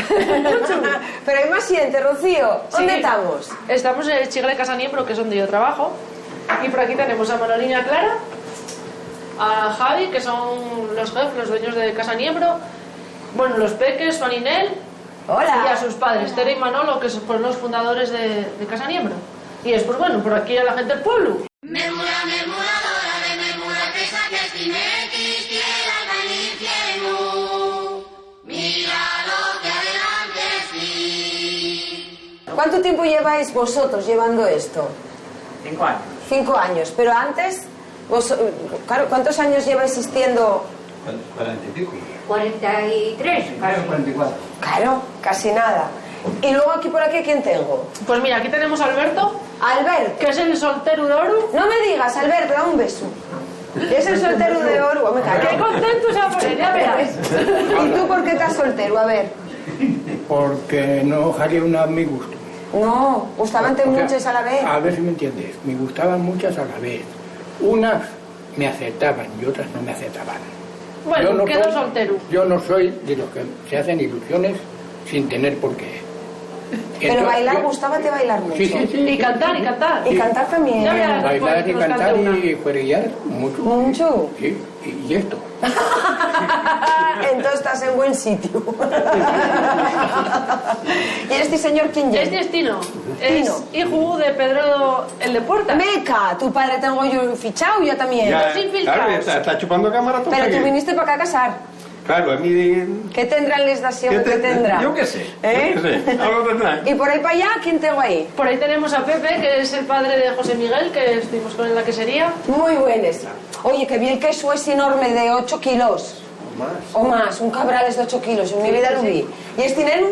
A: Pero hay más siente, Rocío. ¿Dónde estamos?
C: Estamos en el Chigre de Casa Niembro, que es donde yo trabajo. Y por aquí tenemos a Manolina Clara, a Javi, que son los jefes, los dueños de Casa Niembro. Bueno, los peques, Juan y Nel.
A: Hola.
C: Y a sus padres, Tere y Manolo, que fueron los fundadores de Casa Niembro. Y después, bueno, por aquí a la gente del pueblo.
D: Mermura, mermuradora de mermura, que saques timequis, tierra al infierno. Mira lo que adelante sí.
A: ¿Cuánto tiempo lleváis vosotros llevando esto?
L: 5 años.
A: 5 años. Pero antes, claro, ¿cuántos años lleva existiendo?
L: 45.
H: 43.
L: Claro, 44.
A: Claro, casi nada. Y luego aquí por aquí, ¿quién tengo?
C: Pues mira, aquí tenemos a Alberto.
A: Albert.
C: Que es el soltero de oro.
A: No me digas, Albert, da un beso. Es el soltero de oro.
C: ¡Qué contento se va a poner! Ya verás.
A: ¿Y tú por qué estás soltero? A ver.
L: Porque no jalé una a mi gusto.
A: No, gustaban muchas a la vez.
L: A ver si me entiendes. Me gustaban muchas a la vez. Unas me aceptaban y otras no me aceptaban.
C: Bueno, quedó soltero.
L: Yo no soy de los que se hacen ilusiones sin tener por qué.
A: Pero entonces, bailar, gustábate bailar mucho.
L: Sí, sí, sí.
C: Y cantar, y cantar.
A: Y cantar también.
L: Bailar y cantar y jueguear mucho.
A: ¿Mucho?
L: Sí, y esto.
A: Entonces estás en buen sitio. ¿Y este señor quién es?
C: Este es Tino. Es hijo de Pedro el de Puerta.
A: Meca, tu padre tengo yo fichado, yo también.
M: Ya, claro, está chupando cámara.
A: Pero tú viniste para acá a casar.
M: Claro, a mí...
A: ¿Qué tendrán les da siempre? ¿Qué tendrá?
M: Yo qué sé.
A: ¿Eh?
M: Yo qué sé. Algo tendrá.
A: ¿Y por ahí para allá quién tengo ahí?
C: Por ahí tenemos a Pepe, que es el padre de José Miguel, que estuvimos con él en la quesería.
A: Muy buenos. Oye, que vi el queso es enorme, de 8 kilos. O más, un cabrales de 8 kilos, en mi vida lo vi. ¿Y este neno?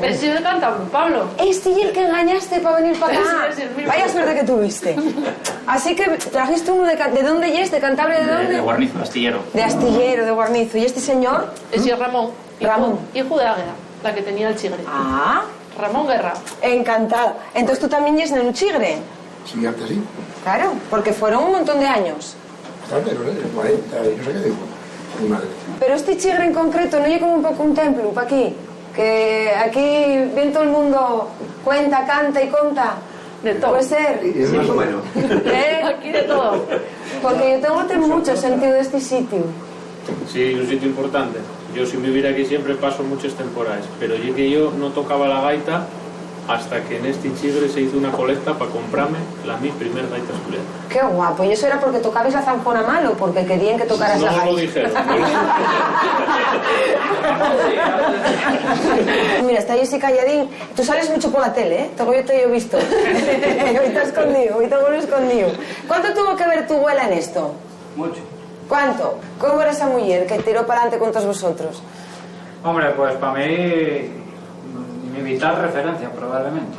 C: Es de Cantabria, Pablo.
A: Este y el que engañaste para venir para acá.
C: Sí,
A: vaya suerte que tuviste. Así que trajiste uno ¿de dónde es? ¿De Cantabria de dónde?
N: De Guarnizo, Astillero.
A: De Astillero, de Guarnizo. ¿Y este señor?
C: Es Ramón.
A: Ramón.
C: Hijo de Águeda, la que tenía el chigre.
A: Ah.
C: Ramón Guerra.
A: Encantado. Entonces tú también eres en un chigre.
O: Sí, antes sí.
A: Claro, porque fueron un montón de años.
O: Bastante, no sé, 40, no sé qué digo. Mi madre.
A: Pero este chigre en concreto no llega como un poco un templo para aquí. Que aquí bien todo el mundo cuenta, canta y conta.
C: De todo.
A: Puede ser.
O: Sí, es más o menos.
C: Aquí de todo.
A: Porque yo tengo mucho sentido de este sitio.
B: Sí, un sitio importante. Yo si viviera aquí siempre paso muchas temporadas, pero yo que yo no tocaba la gaita hasta que en este chigre se hizo una colecta para comprarme mi primer gaita esculera.
A: Qué guapo. ¿Y eso era porque tocabais la zanfona mal o porque querían que tocaras la gaita?
B: No lo dijeron.
A: Mira, está Jessica Calladín. Tú sales mucho por la tele, ¿eh? Yo te he visto. Hoy está escondido, hoy tengo escondido. ¿Cuánto tuvo que ver tu abuela en esto?
L: Mucho.
A: ¿Cuánto? ¿Cómo era esa mujer que tiró para adelante con todos vosotros?
L: Hombre, pues para mí mi vital referencia probablemente.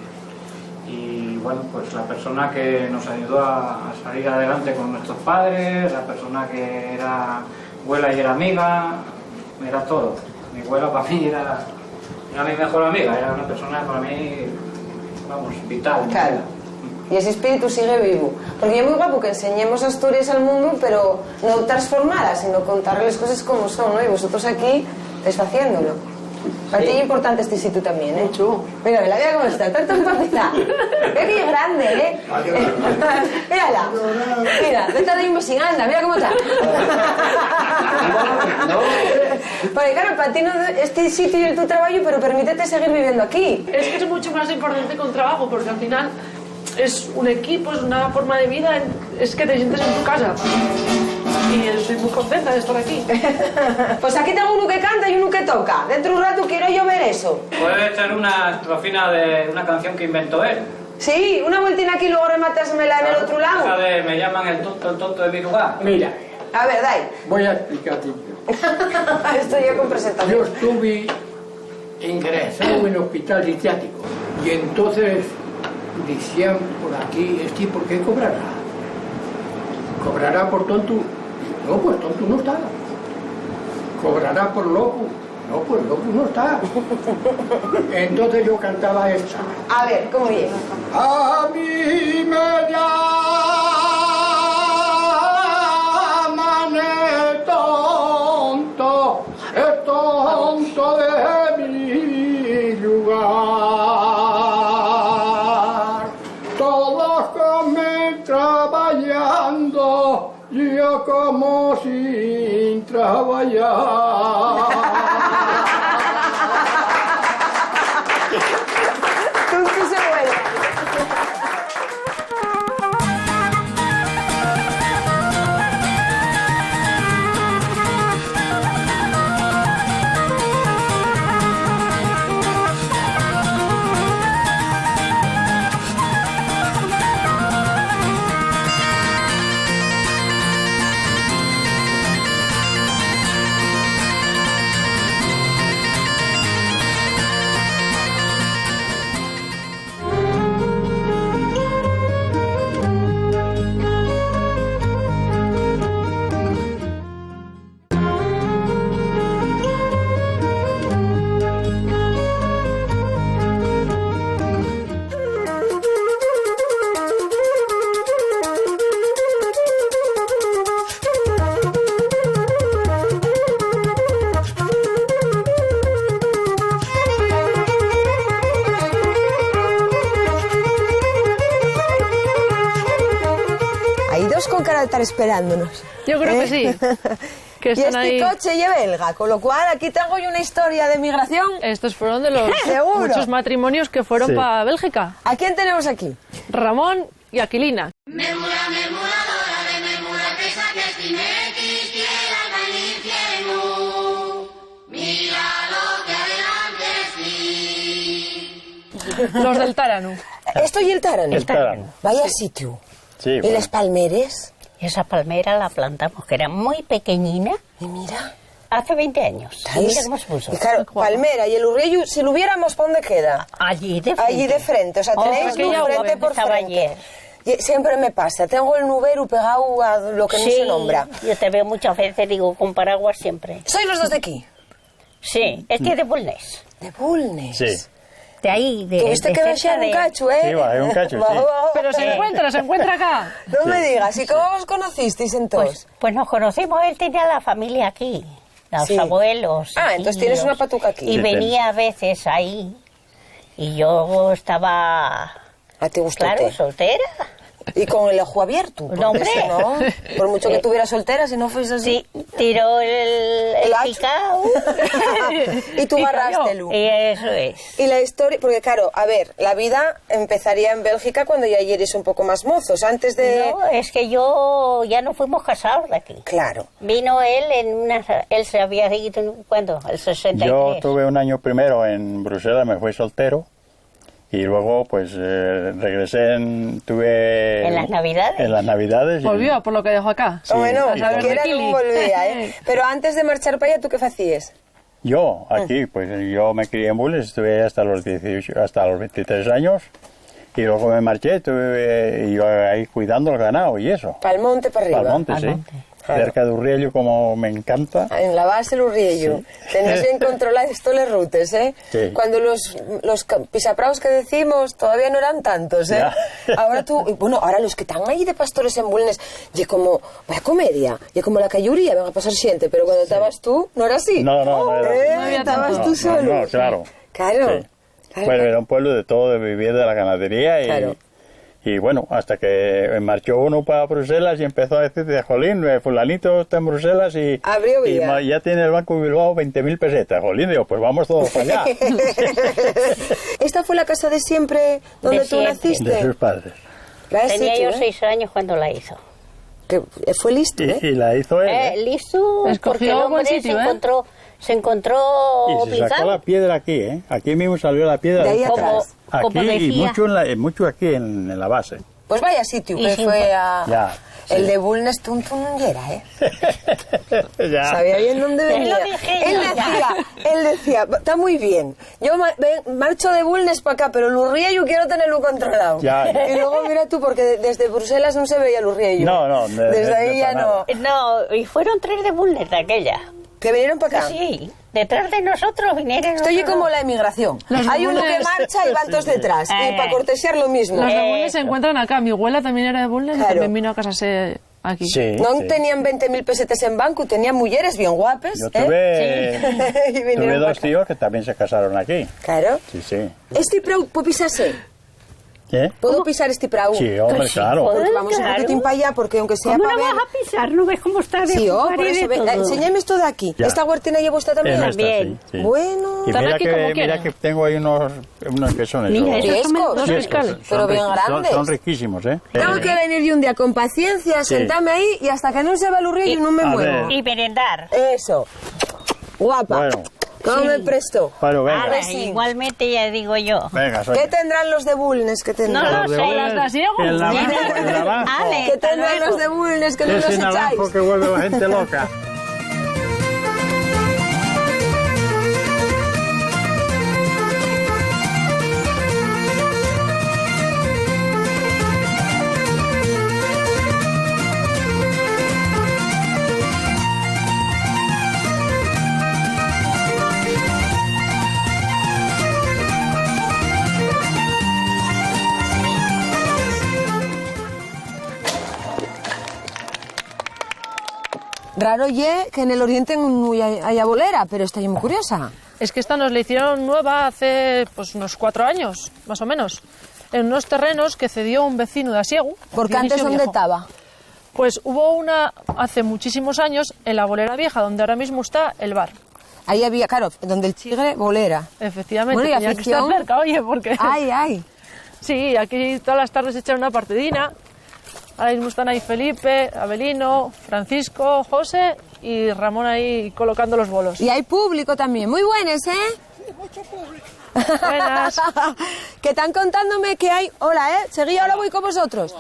L: Y bueno, pues la persona que nos ayudó a salir adelante con nuestros padres, la persona que era abuela y era amiga, era todo. Mi abuela para mí era mi mejor amiga, era una persona para mí, vamos, vital.
A: Claro. Y ese espíritu sigue vivo. Porque es muy guapo que enseñemos Asturias al mundo, pero no transformadas, sino contarles cosas como son, ¿no? Y vosotros aquí estáis haciéndolo. Para ti es importante este sitio también, ¿eh?
C: Mucho.
A: Mira, mira cómo está, tanto empatizada. Ve que es grande, ¿eh? Mírala. Mira, vete de investigando, mira cómo está. Porque claro, para ti no este sitio y tu trabajo, pero permítete seguir viviendo aquí.
C: Es que es mucho más importante que un trabajo, porque al final es un equipo, es una forma de vida, es que te sientes en tu casa. Y estoy muy contenta de estar aquí.
A: Pues aquí tengo uno que canta y uno que toca. Dentro de un rato quiero yo ver eso.
L: Puede echar una estrofina de una canción que inventó él.
A: Sí, una vueltina aquí y luego rematásmela en el otro lado.
L: Esa de me llaman el tonto de mi lugar.
F: Mira,
A: A ver, dai.
F: voy a explicarte.
A: Estoy yo con presentación.
F: Yo estuve ingresado en el hospital psiquiátrico y entonces decían por aquí, ¿por qué cobrará? ¿Cobrará por tonto? No, pues tonto no está. ¿Cobrará por loco? No, pues loco no está. Entonces yo cantaba esta.
A: A ver, ¿cómo viene?
F: A mí me llaman el tonto de mi lugar. Todos comen trabajando, yo como sin trabajar.
A: Tonto se vuelve. Con cara de estar esperándonos.
C: Yo creo que sí. Que
A: y
C: están
A: este
C: ahí.
A: coche y belga, con lo cual aquí tengo yo una historia de migración.
C: Estos fueron de los
A: ¿Seguro?
C: muchos matrimonios que fueron
A: Sí.
C: para Bélgica.
A: ¿A quién tenemos aquí?
C: Ramón y Aquilina.
D: Mermuladora de mermula que saques timequis, tierra al infierno. Mira lo que adelante sí.
C: Los del Tárano.
A: ¿Esto y el Tárano?
N: El Tárano.
A: Vaya sitio.
N: Sí,
A: ¿Y las palmeres?
N: Esa palmera la plantamos, que era muy pequeñina.
A: Y mira.
N: Hace 20 años. Y mira cómo se puso.
A: Y claro, palmera y el urriello, si lo hubiéramos, ¿para dónde queda?
N: Allí de frente.
A: Allí de frente, o sea, tenéis luz frente por frente. Y siempre me pasa, tengo el nubero pegado a lo que no se nombra.
N: Yo te veo muchas veces, digo, con paraguas siempre.
A: ¿Sois los dos de aquí?
N: Sí, este es de Bulnes.
A: ¿De Bulnes?
N: Sí. De ahí, de
A: Tuviste que baixar un cacho, ¿eh?
N: Sí, bajé un cacho, sí.
C: Pero se encuentra acá.
A: No me digas, ¿y cómo os conocisteis entonces?
N: Pues nos conocimos, él tenía la familia aquí, los
A: Sí.
N: abuelos.
A: Ah, entonces tienes
N: tíos.
A: una patuca aquí.
N: Y
A: Sí,
N: venía a veces ahí, y yo estaba...
A: ¿A ti gustó?
N: Claro, soltera.
A: Y con el ojo abierto. porque
N: No, hombre.
A: si no, por mucho que estuviera soltera, si no fuese así.
N: Sí, tiró el
A: hacho.
N: picao.
A: Y tú
N: Y
A: barrástelo.
N: Y eso es.
A: Y la historia, porque claro, a ver, la vida empezaría en Bélgica cuando ya eres un poco más mozos, antes de...
N: No, es que yo ya no fuimos casados de aquí.
A: Claro.
N: Vino él en una... Él se había ido, ¿cuándo? El 63.
P: Yo tuve un año primero en Bruselas, me fui soltero. Y luego, pues, regresé, tuve...
N: ¿En las Navidades?
P: En las Navidades.
C: Volvió por lo que dejó acá.
P: Sí,
A: Bueno,
P: y cuando-
A: que era no volvía, ¿eh? Pero antes de marchar para allá, ¿tú qué hacías?
P: Yo, aquí, pues, yo me crié en Bulnes, estuve hasta los 18, hasta los 23 años. Y luego me marché, estuve yo ahí cuidando el ganado y eso.
A: Para el monte, para arriba.
P: Al monte, sí.
A: Claro.
P: Cerca de Urriello, como me encanta.
A: En la base del Urriello.
P: Sí.
A: Tenéis bien controladas todas las rutas, ¿eh?
P: Sí.
A: Cuando los pisapraos que decimos todavía no eran tantos, ¿eh?
P: Ya.
A: Ahora tú, bueno, ahora los que están ahí de pastores en Bulnes, y como, vaya comedia, y como la cayuría, venga a pasar siente, pero cuando estabas tú, no era así.
P: No era así.
A: No estabas
P: No,
A: tú solo.
P: No, claro.
A: Claro.
P: Sí. Bueno, era un pueblo de todo, de vivir de la ganadería y...
A: Claro.
P: Y bueno, hasta que marchó uno para Bruselas y empezó a decir, jolín, fulanito está en Bruselas y,
A: Abrió vía.
P: ya tiene el Banco Bilbao 20.000 pesetas. Jolín, digo, pues vamos todos para allá.
A: Esta fue la casa de siempre donde
N: De
A: tú
N: siempre.
A: naciste?
P: De sus padres.
A: La has
N: Tenía
A: hecho,
N: yo 6 años cuando la hizo.
A: Que fue listo, ¿eh?
P: Y la hizo él.
N: Listo, porque el
C: buen
N: hombre
C: sitio,
N: se encontró
P: Y se sacó
N: obligado.
P: la piedra aquí, ¿eh? Aquí mismo salió la piedra.
A: De ahí
P: Como-
A: atrás.
P: Aquí
N: Como
P: y
N: decía.
P: mucho aquí en la base.
A: Pues vaya sitio
N: Y
A: que
N: sin
A: fue
N: fue-
A: a...
P: Ya,
A: El de Bulnes Tuntun era, ¿eh?
P: Ya.
A: Sabía bien dónde
N: Te lo
A: venía.
N: dije
A: Él decía, está muy bien. Yo marcho de Bulnes para acá, pero Lurriello quiero tenerlo controlado.
P: Ya.
A: Y luego mira tú, porque desde Bruselas no se veía Lurriello.
P: No,
A: Desde ahí ya no.
N: No, y fueron 3 de Bulnes de aquella.
A: ¿Que vinieron para acá?
N: Sí, detrás de nosotros vinieron.
A: Estoy
N: otros
A: como
N: dos.
A: la emigración.
C: Los
A: Hay uno que
C: Bulnes-
A: marcha y van todos detrás. Y para cortesear lo mismo.
C: Los de Bulnes se encuentran acá. Mi abuela también era de Bulnes y
A: Claro.
C: también vino a casarse aquí.
P: Sí,
A: No
P: sí.
A: tenían 20.000 pesetes en banco, tenían mujeres bien guapes.
P: Yo tuve,
A: Y
P: tuve
A: vinieron
P: dos
A: para acá.
P: tíos que también se casaron aquí.
A: Claro.
P: Sí, sí.
A: Este prau, ¿puedo pisarse?
P: ¿Qué?
A: ¿Puedo pisar este prau?
P: Sí, hombre,
N: Pues sí,
P: claro.
N: joder.
A: Porque vamos un
N: Claro.
A: poquitín para allá, porque aunque sea
N: ¿Cómo
A: para
N: no
A: ver...
N: vas a pisar? ¿No ves cómo está de
A: Sí,
N: jugar
A: por
N: y
A: eso,
N: de todo?
A: enséñame esto de aquí.
P: Ya.
A: ¿Esta huertina lleva usted también?
P: En esta,
N: Bien.
P: sí, sí.
A: Bueno.
P: Y
C: Están
P: mira
C: aquí como
P: que,
C: quieren.
P: tengo ahí unos que son eso.
N: Mira, esos son
A: Frescos.
N: dos
P: Sí,
N: fiscales.
A: pero bien grandes.
P: Son riquísimos, ¿eh?
A: Tengo que venir yo un día con paciencia,
P: Sí.
A: sentarme ahí y hasta que no se va el Lurriello no me
P: A
A: muevo.
P: ver.
N: Y merendar.
A: Eso. Guapa.
P: Bueno,
A: ¿Cómo me presto?
P: bueno, venga.
N: Ahora,
A: sí.
N: igualmente ya digo yo.
P: Venga, soy.
A: ¿Qué tendrán los de Bulnes? ¿Qué tendrán?
N: No lo
P: Los de
N: sé.
P: Bulnes,
C: las de Asiego.
P: En la abajo.
N: Ale,
A: ¿Qué
N: hasta
A: tendrán
N: luego.
A: los de Bulnes que no los
P: Ese
A: echáis?
P: naranjo que vuelve la gente loca.
A: Raro ye que en el oriente no haya bolera, pero estoy muy curiosa.
C: Es que esta nos la hicieron nueva hace pues unos 4 años, más o menos, en unos terrenos que cedió un vecino de Asiego.
A: Porque antes,
C: Dionisio
A: ¿dónde
C: Viejo.
A: estaba?
C: Pues hubo una hace muchísimos años en la Bolera Vieja, donde ahora mismo está el bar.
A: Ahí había, claro, donde el chigre, bolera.
C: Efectivamente,
A: Bueno, y
C: tenía que estar
A: afición.
C: cerca, oye, porque...
A: Ay, ay.
C: Sí, aquí todas las tardes echan una partidina. Ahora mismo están ahí Felipe, Abelino, Francisco, José y Ramón ahí colocando los bolos.
A: Y hay público también. Muy buenas, ¿eh?
C: Buenas.
A: Que están contándome que hay... Hola, ¿eh? Seguí, ahora voy con vosotros.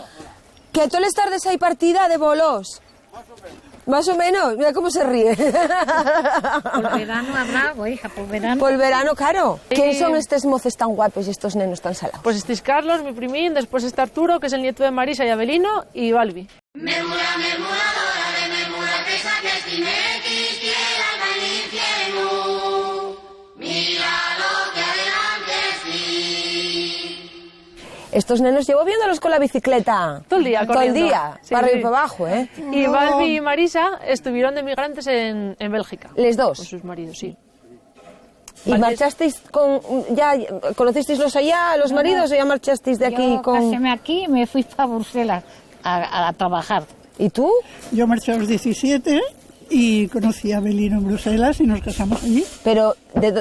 A: Que todas las tardes hay partida de bolos. Más o menos. Mira cómo se ríe.
G: Por verano habrá, hija, por verano.
A: Por el verano, claro. ¿Quién
C: Sí.
A: son estos moces tan guapos y estos nenos tan salados?
C: Pues este es Carlos, mi primín, después está Arturo, que es el nieto de Marisa y Abelino, y Balbi.
D: Memura, memuradora de memura, que saques timequis, tierra al infierno. Mira lo que adelante sí.
A: Estos nenos llevo viéndolos con la bicicleta.
C: Todo el día
A: Todo el
C: corriendo.
A: día.
C: Sí,
A: para arriba
C: sí.
A: y para abajo, ¿eh?
C: Y Balbi y Marisa estuvieron de migrantes en Bélgica.
A: Les dos.
C: Con sus maridos, sí.
A: ¿Y marchasteis con... ya conocisteis los allá, los maridos, o ya marchasteis de aquí
G: Yo
A: con...?
G: caséme aquí y me fui para Bruselas a trabajar.
A: ¿Y tú?
Q: Yo marché a los 17 y conocí a Abelino en Bruselas y nos casamos allí.
A: Pero,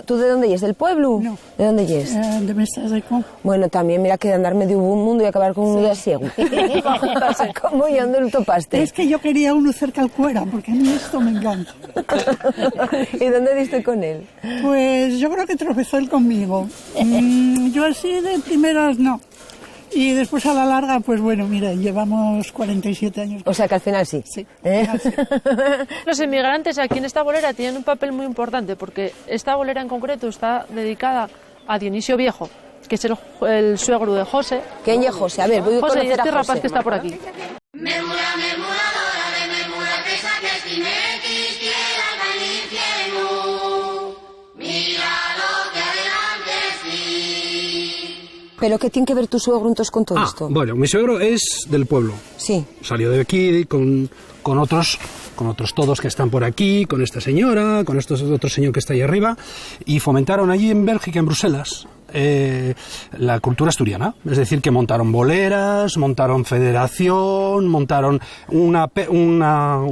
A: ¿tú de dónde eres? ¿Del pueblo? No. ¿De dónde eres?
Q: De Mestas de Com.
A: Bueno, también mira que de andar medio un mundo y acabar con uno de Asiego. ¿Cómo y dónde lo topaste?
Q: Es que yo quería uno cerca al Cuera, porque a mí esto me encanta.
A: ¿Y dónde diste con él?
Q: Pues yo creo que tropezó él conmigo. Yo así de primeras no. Y después a la larga, pues bueno, mira, llevamos 47 años.
A: O sea que al final sí.
Q: Sí.
C: Los inmigrantes aquí en esta bolera tienen un papel muy importante porque esta bolera en concreto está dedicada a Dionisio Viejo, que es el suegro de José.
A: ¿Quién es José? A ver, voy a
C: José,
A: conocer a
C: este
A: José.
C: rapaz que está por aquí.
D: Memura, memuradora de memura, que saques timequis, tierra al infierno. Mira lo que adelante sí.
A: ¿Pero qué tiene que ver tu suegro entonces con todo esto?
R: Bueno, mi suegro es del pueblo.
A: Sí.
R: Salió de aquí con otros todos que están por aquí, con esta señora, con otro señor que está ahí arriba, y fomentaron allí en Bélgica, en Bruselas, la cultura asturiana. Es decir, que montaron boleras, montaron federación, montaron un
A: Llevaron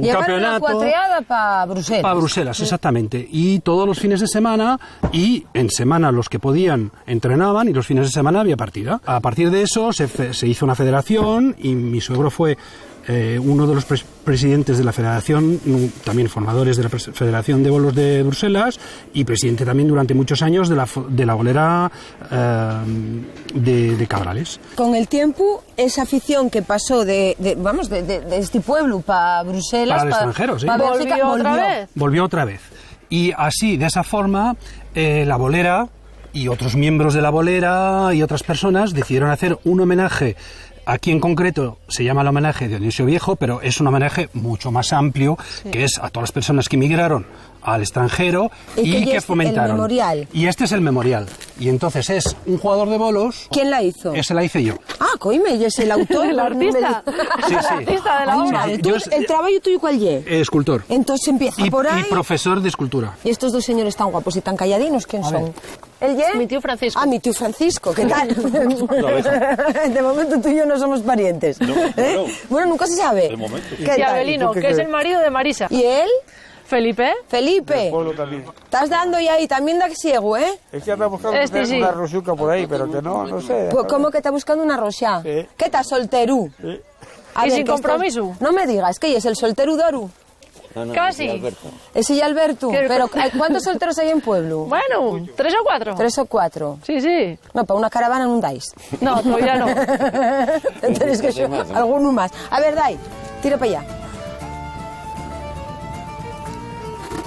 R: campeonato.
A: una cuatreada para Bruselas.
R: Para Bruselas, exactamente. Y todos los fines de semana, y en semana los que podían entrenaban, y los fines de semana había partida. A partir de eso se hizo una federación, y mi suegro fue uno de los presidentes de la federación, también formadores de la Federación de Bolos de Bruselas, y presidente también durante muchos años de la bolera de Cabrales.
A: Con el tiempo, esa afición que pasó de este pueblo para Bruselas...
R: Para el extranjero, sí.
A: Para Bélgica,
R: Volvió otra vez. Y así, de esa forma, la bolera y otros miembros de la bolera y otras personas decidieron hacer un homenaje. Aquí en concreto se llama el homenaje de Dionisio Viejo, pero es un homenaje mucho más amplio, que es a todas las personas que emigraron al extranjero y que fomentaron.
A: El memorial.
R: Y este es el memorial. Y entonces es un jugador de bolos.
A: ¿Quién la hizo?
R: Ese la hice yo.
A: Ah, coime, y es el autor.
C: El artista.
R: Sí, sí.
C: El artista de la obra.
A: ¿El trabajo tuyo cuál es?
R: Escultor.
A: Entonces empieza por ahí.
R: Y profesor de escultura.
A: Y estos dos señores tan guapos y tan calladinos, ¿quién son? ¿El ye?
C: Mi tío Francisco.
A: Ah, mi tío Francisco, ¿qué tal? De momento tú y yo no somos parientes.
S: No,
A: Bueno, nunca se sabe.
S: De momento.
A: ¿Qué
C: Y
A: tal?
C: Abelino, que es el marido de Marisa.
A: ¿Y él?
C: Felipe.
S: El pueblo también.
A: Estás dando ya ahí, también da ciego, ¿eh?
S: Es que anda buscando
C: Sí.
S: una rosuca por ahí, pero que no sé.
A: Pues, ¿cómo que está buscando una rosa?
S: Sí.
A: ¿Qué estás, solterú?
S: Sí.
A: A
C: ¿Y
A: ver,
C: sin
A: que
C: compromiso?
A: No me digas, ¿qué es el solterú Doru?
C: Casi.
A: Ese y Alberto.
C: ¿Qué?
A: Pero ¿cuántos solteros hay en pueblo?
C: Bueno, 3 o 4.
A: 3 o 4.
C: Sí, sí.
A: No, para una caravana no dais.
C: No, todavía no.
A: Tenéis que ser alguno más. A ver, Dai, tira para allá.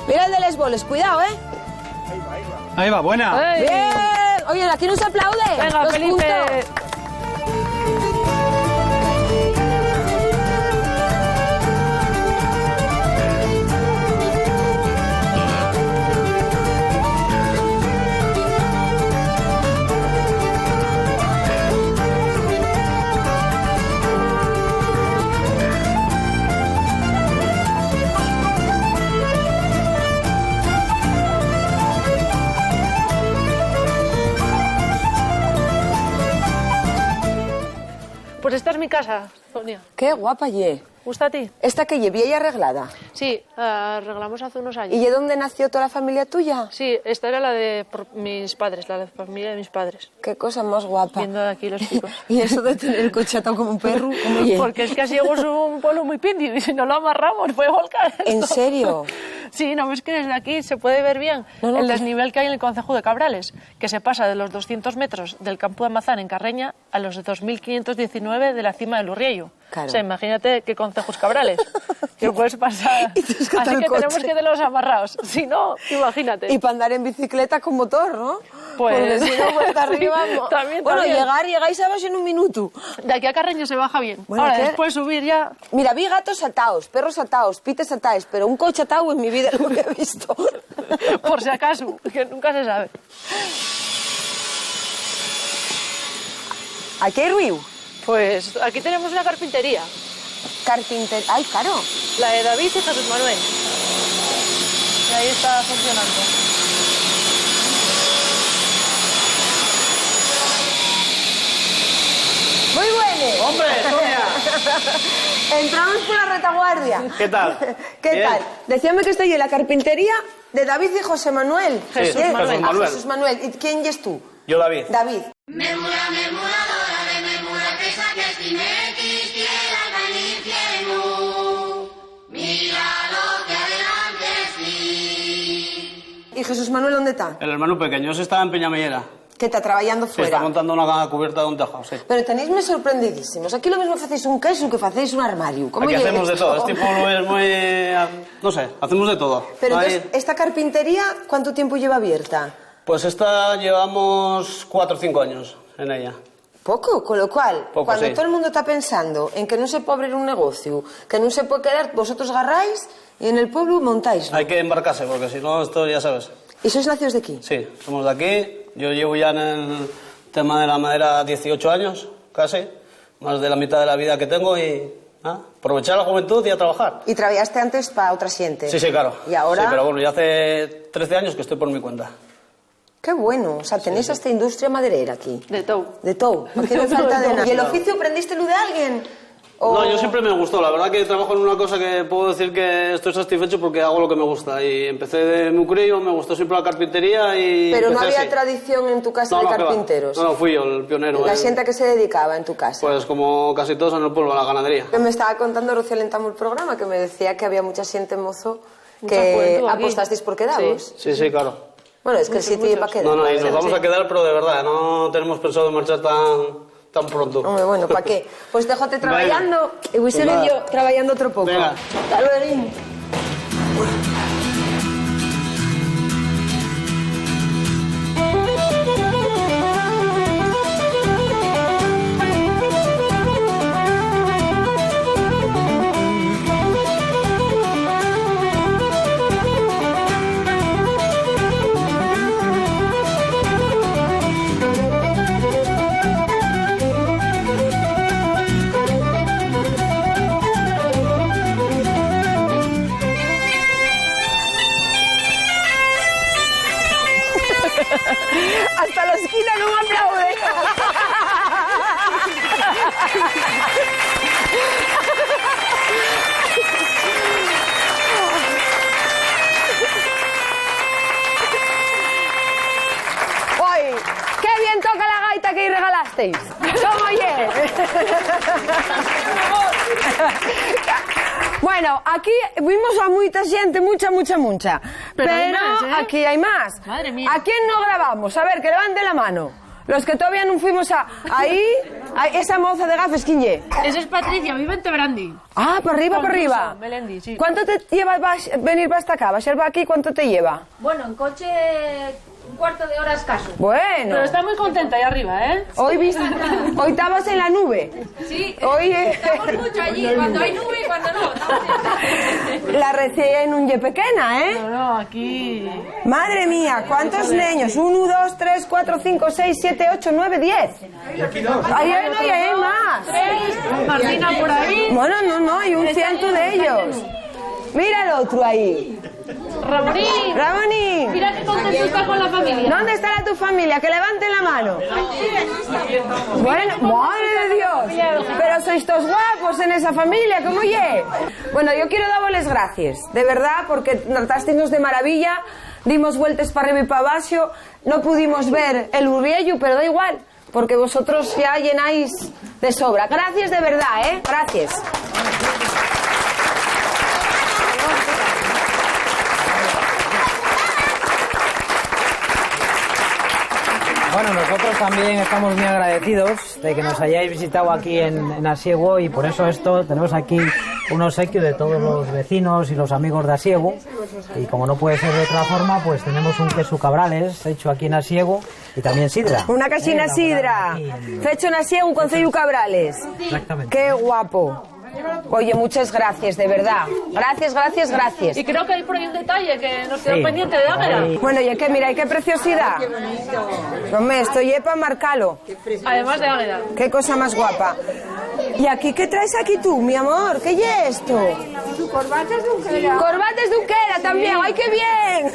A: Mira el de les boles, cuidado, ¿eh?
R: Ahí va, buena.
C: ¡Ey!
A: Bien. Oye, aquí no se aplaude.
C: Venga,
A: Los
C: Felipe.
A: puntos.
C: Pues esta es mi casa, Sonia.
A: Qué guapa, ye.
C: ¿Gusta a ti?
A: ¿Esta que llevé ya arreglada?
C: Sí, arreglamos hace unos años.
A: ¿Y de dónde nació toda la familia tuya?
C: Sí, esta era la de mis padres, la de la familia de mis padres.
A: Qué cosa más guapa.
C: Viendo de aquí los picos.
A: ¿Y eso de tener el coche atado como un perro? ¿Cómo ye?
C: Porque es que Asiego es un pueblo muy pindio y si no lo amarramos puede volcar.
A: ¿En serio?
C: Sí, ¿no ves que desde aquí se puede ver bien el desnivel que hay en el concejo de Cabrales? Que se pasa de los 200 metros del campo de Mazán en Carreña a los 2.519 de la cima del Urriello.
A: Claro.
C: O sea, imagínate qué concejo es Cabrales. Que puedes pasar. Así que tenemos que tenerlos amarrados. Si no, imagínate.
A: Y para andar en bicicleta con motor, ¿no?
C: Pues
A: porque si no, cuesta
C: sí,
A: arriba.
C: también,
A: bueno,
C: también.
A: llegáis abajo en un minuto.
C: De aquí a Carreño se baja bien.
A: Bueno,
C: Ahora,
A: ¿qué?
C: después subir ya...
A: Mira, vi gatos atados, perros atados, pites atados, pero un coche atado en mi vida lo que he visto.
C: Por si acaso, que nunca se sabe.
A: ¿Aquí hay río?
C: Pues aquí tenemos una carpintería.
A: Ay, claro.
C: La de David y Jesús Manuel. Y ahí está funcionando.
A: Muy bueno.
T: ¡Hombre, Sonia!
A: Entramos por la retaguardia.
T: ¿Qué tal?
A: ¿Qué
T: Bien.
A: tal? Decíame que estoy en la carpintería de David y José Manuel.
T: Jesús
A: ¿Quién?
T: Manuel.
A: Ah, Jesús Manuel. ¿Y quién es tú?
T: Yo, David.
A: David.
D: Memura, memuradora de memura que saques timequis, tierra al infierno. Mira lo que adelante sí.
A: ¿Y Jesús Manuel dónde está?
T: El hermano pequeño, ese está en Peñamellera.
A: Que está trabajando
T: Se
A: fuera.
T: está montando una cubierta de un tejado, sí.
A: Pero tenéisme sorprendidísimos. Aquí lo mismo hacéis un queso que hacéis un armario. ¿Cómo
T: Aquí
A: llega
T: hacemos de
A: esto?
T: todo. Este pueblo es muy... No sé, hacemos de todo.
A: Pero
T: Ahí-
A: entonces, ¿esta carpintería cuánto tiempo lleva abierta?
T: Pues esta llevamos 4 o 5 años en ella.
A: Poco, con lo cual,
T: Poco,
A: cuando
T: sí.
A: todo el mundo está pensando en que no se puede abrir un negocio, que no se puede quedar, vosotros agarráis y en el pueblo montáis.
T: Hay que embarcarse, porque si no, esto ya sabes.
A: ¿Y sois nacidos de aquí?
T: Sí, somos de aquí. Yo llevo ya en el tema de la madera 18 años, casi. Más de la mitad de la vida que tengo y... aprovechar la juventud y a trabajar.
A: ¿Y trabajaste antes para otra gente?
T: Sí, sí, claro.
A: ¿Y ahora?
T: Sí, pero bueno, ya hace 13 años que estoy por mi cuenta.
A: Qué bueno, o sea, tenéis esta industria maderera aquí.
C: De tou.
A: De tou, aquí no falta de nada. ¿Y el oficio aprendiste de alguien?
T: No, yo siempre me gustó. La verdad que trabajo en una cosa que puedo decir que estoy satisfecho porque hago lo que me gusta. Y empecé de muy crío, me gustó siempre la carpintería y...
A: Pero no
T: empecé
A: había
T: así.
A: tradición en tu casa de carpinteros.
T: No, fui yo el pionero.
A: La gente que se dedicaba en tu casa.
T: Pues como casi todos en el pueblo, a la ganadería.
A: Que me estaba contando Rocío Lentamo el programa, que me decía que había mucha gente mozo
C: Mucha
A: que
C: juventud aquí.
A: apostasteis por quedaros.
T: Sí, claro.
A: Bueno, es que el sitio iba a quedar.
T: No, y nos vamos a quedar, pero de verdad, no tenemos pensado marchar tan pronto.
A: Hombre, bueno, ¿para qué? Pues déjate trabajando y voy a seguir
T: nada.
A: yo trabajando otro poco.
T: Venga.
A: Hasta luego. Hasta la esquina no me aplaude. ¡Uy! ¡Qué bien toca la gaita que regalasteis! ¿Cómo oye? Bueno, aquí vimos a mucha gente, mucha. Pero
C: hay más, ¿eh?
A: aquí hay más.
C: Madre mía.
A: ¿A quién no grabamos? A ver, que levante la mano. Los que todavía no fuimos ahí, esa moza de gafes, ¿quién es?
C: Esa es Patricia, vive en Tebrandi.
A: Ah, para arriba.
C: Melendi, sí.
A: ¿Cuánto te lleva venir hasta acá? ¿Vas a ir aquí? ¿Cuánto te lleva?
G: Bueno, en coche un cuarto de hora escaso.
A: Bueno.
C: Pero está muy contenta ahí arriba, ¿eh?
A: Hoy estabas en la nube.
G: Sí,
A: Hoy
G: estamos mucho allí, cuando hay nube y cuando no.
A: la recé en un ye pequeña, ¿eh?
C: No, aquí...
A: Madre mía, ¿cuántos niños? 1, 2, 3, 4, 5, 6, 7, 8, 9, 10. Ahí hay más.
C: 3, Martina por ahí.
A: Bueno, no, hay un ciento de ellos. Mira el otro ahí. Ramonín.
C: Mira qué contento está con la familia.
A: ¿Dónde estará tu familia? Que levanten la mano. Bueno, madre de Dios. Pero sois todos guapos en esa familia, ¿cómo ye? Bueno, yo quiero darles gracias, de verdad, porque tratasteis de maravilla. Dimos vueltas para arriba y para abajo. No pudimos ver el Urriello, pero da igual, porque vosotros ya llenáis de sobra. Gracias de verdad, ¿eh? Gracias.
U: Bueno, nosotros también estamos muy agradecidos de que nos hayáis visitado aquí en Asiego y por eso tenemos aquí un obsequio de todos los vecinos y los amigos de Asiego y como no puede ser de otra forma, pues tenemos un queso cabrales hecho aquí en Asiego y también sidra.
A: Una casina sidra, fecho en Asiego, un concello Cabrales.
U: Exactamente.
A: Qué guapo. Oye, muchas gracias, de verdad. Gracias.
C: Y creo que hay por ahí un detalle que nos quedó pendiente de Águeda.
A: Bueno, y que mira, qué preciosidad. Hombre, esto es para marcarlo.
C: Además de Águeda.
A: Qué cosa más guapa. ¿Y aquí qué traes aquí tú, mi amor? ¿Qué es esto?
H: Corbatas de Unquera.
A: Corbatas de Unquera también. ¡Ay, qué bien!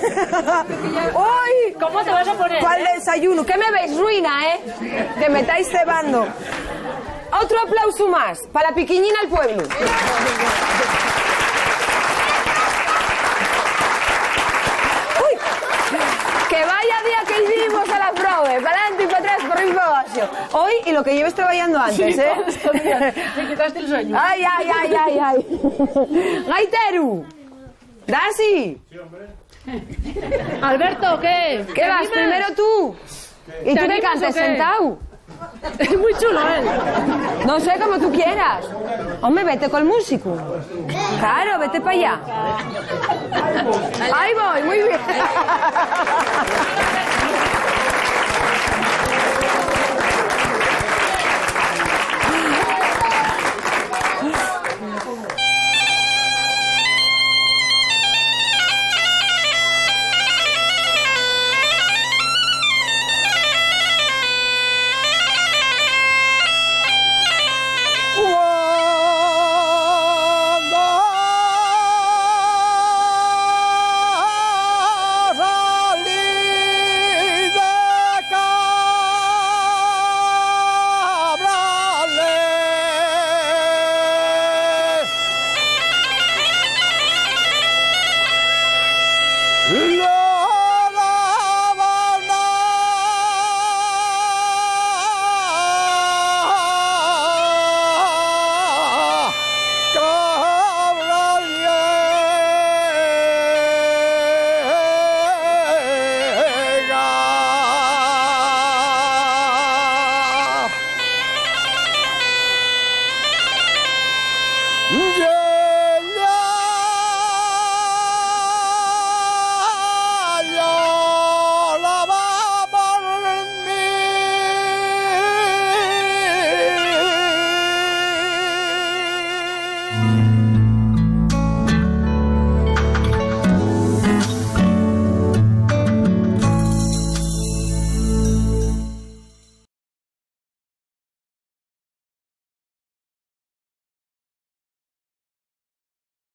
A: ¡Ay!
C: ¿Cómo te vas a poner?
A: ¿Cuál desayuno? ¿Qué me veis? Ruina, ¿eh? Que me estáis cebando. Otro aplauso más para la piquiñina al pueblo. ¡Uy! Que vaya día que vivimos a la prove, para adelante y para atrás, por arriba y para abajo. Hoy y lo que lleves trabajando antes,
C: Sí,
A: ¿eh?
C: Me quitaste el sueño.
A: Ay. Gaiteru. Dasi.
C: Sí, hombre. Alberto, ¿qué?
A: ¿Qué vas? Primero tú. ¿Y tú qué cantas sentado?
C: Es muy chulo él.
A: No sé, como tú quieras. Hombre, vete con el músico. Claro, vete para allá. Ahí voy, muy bien.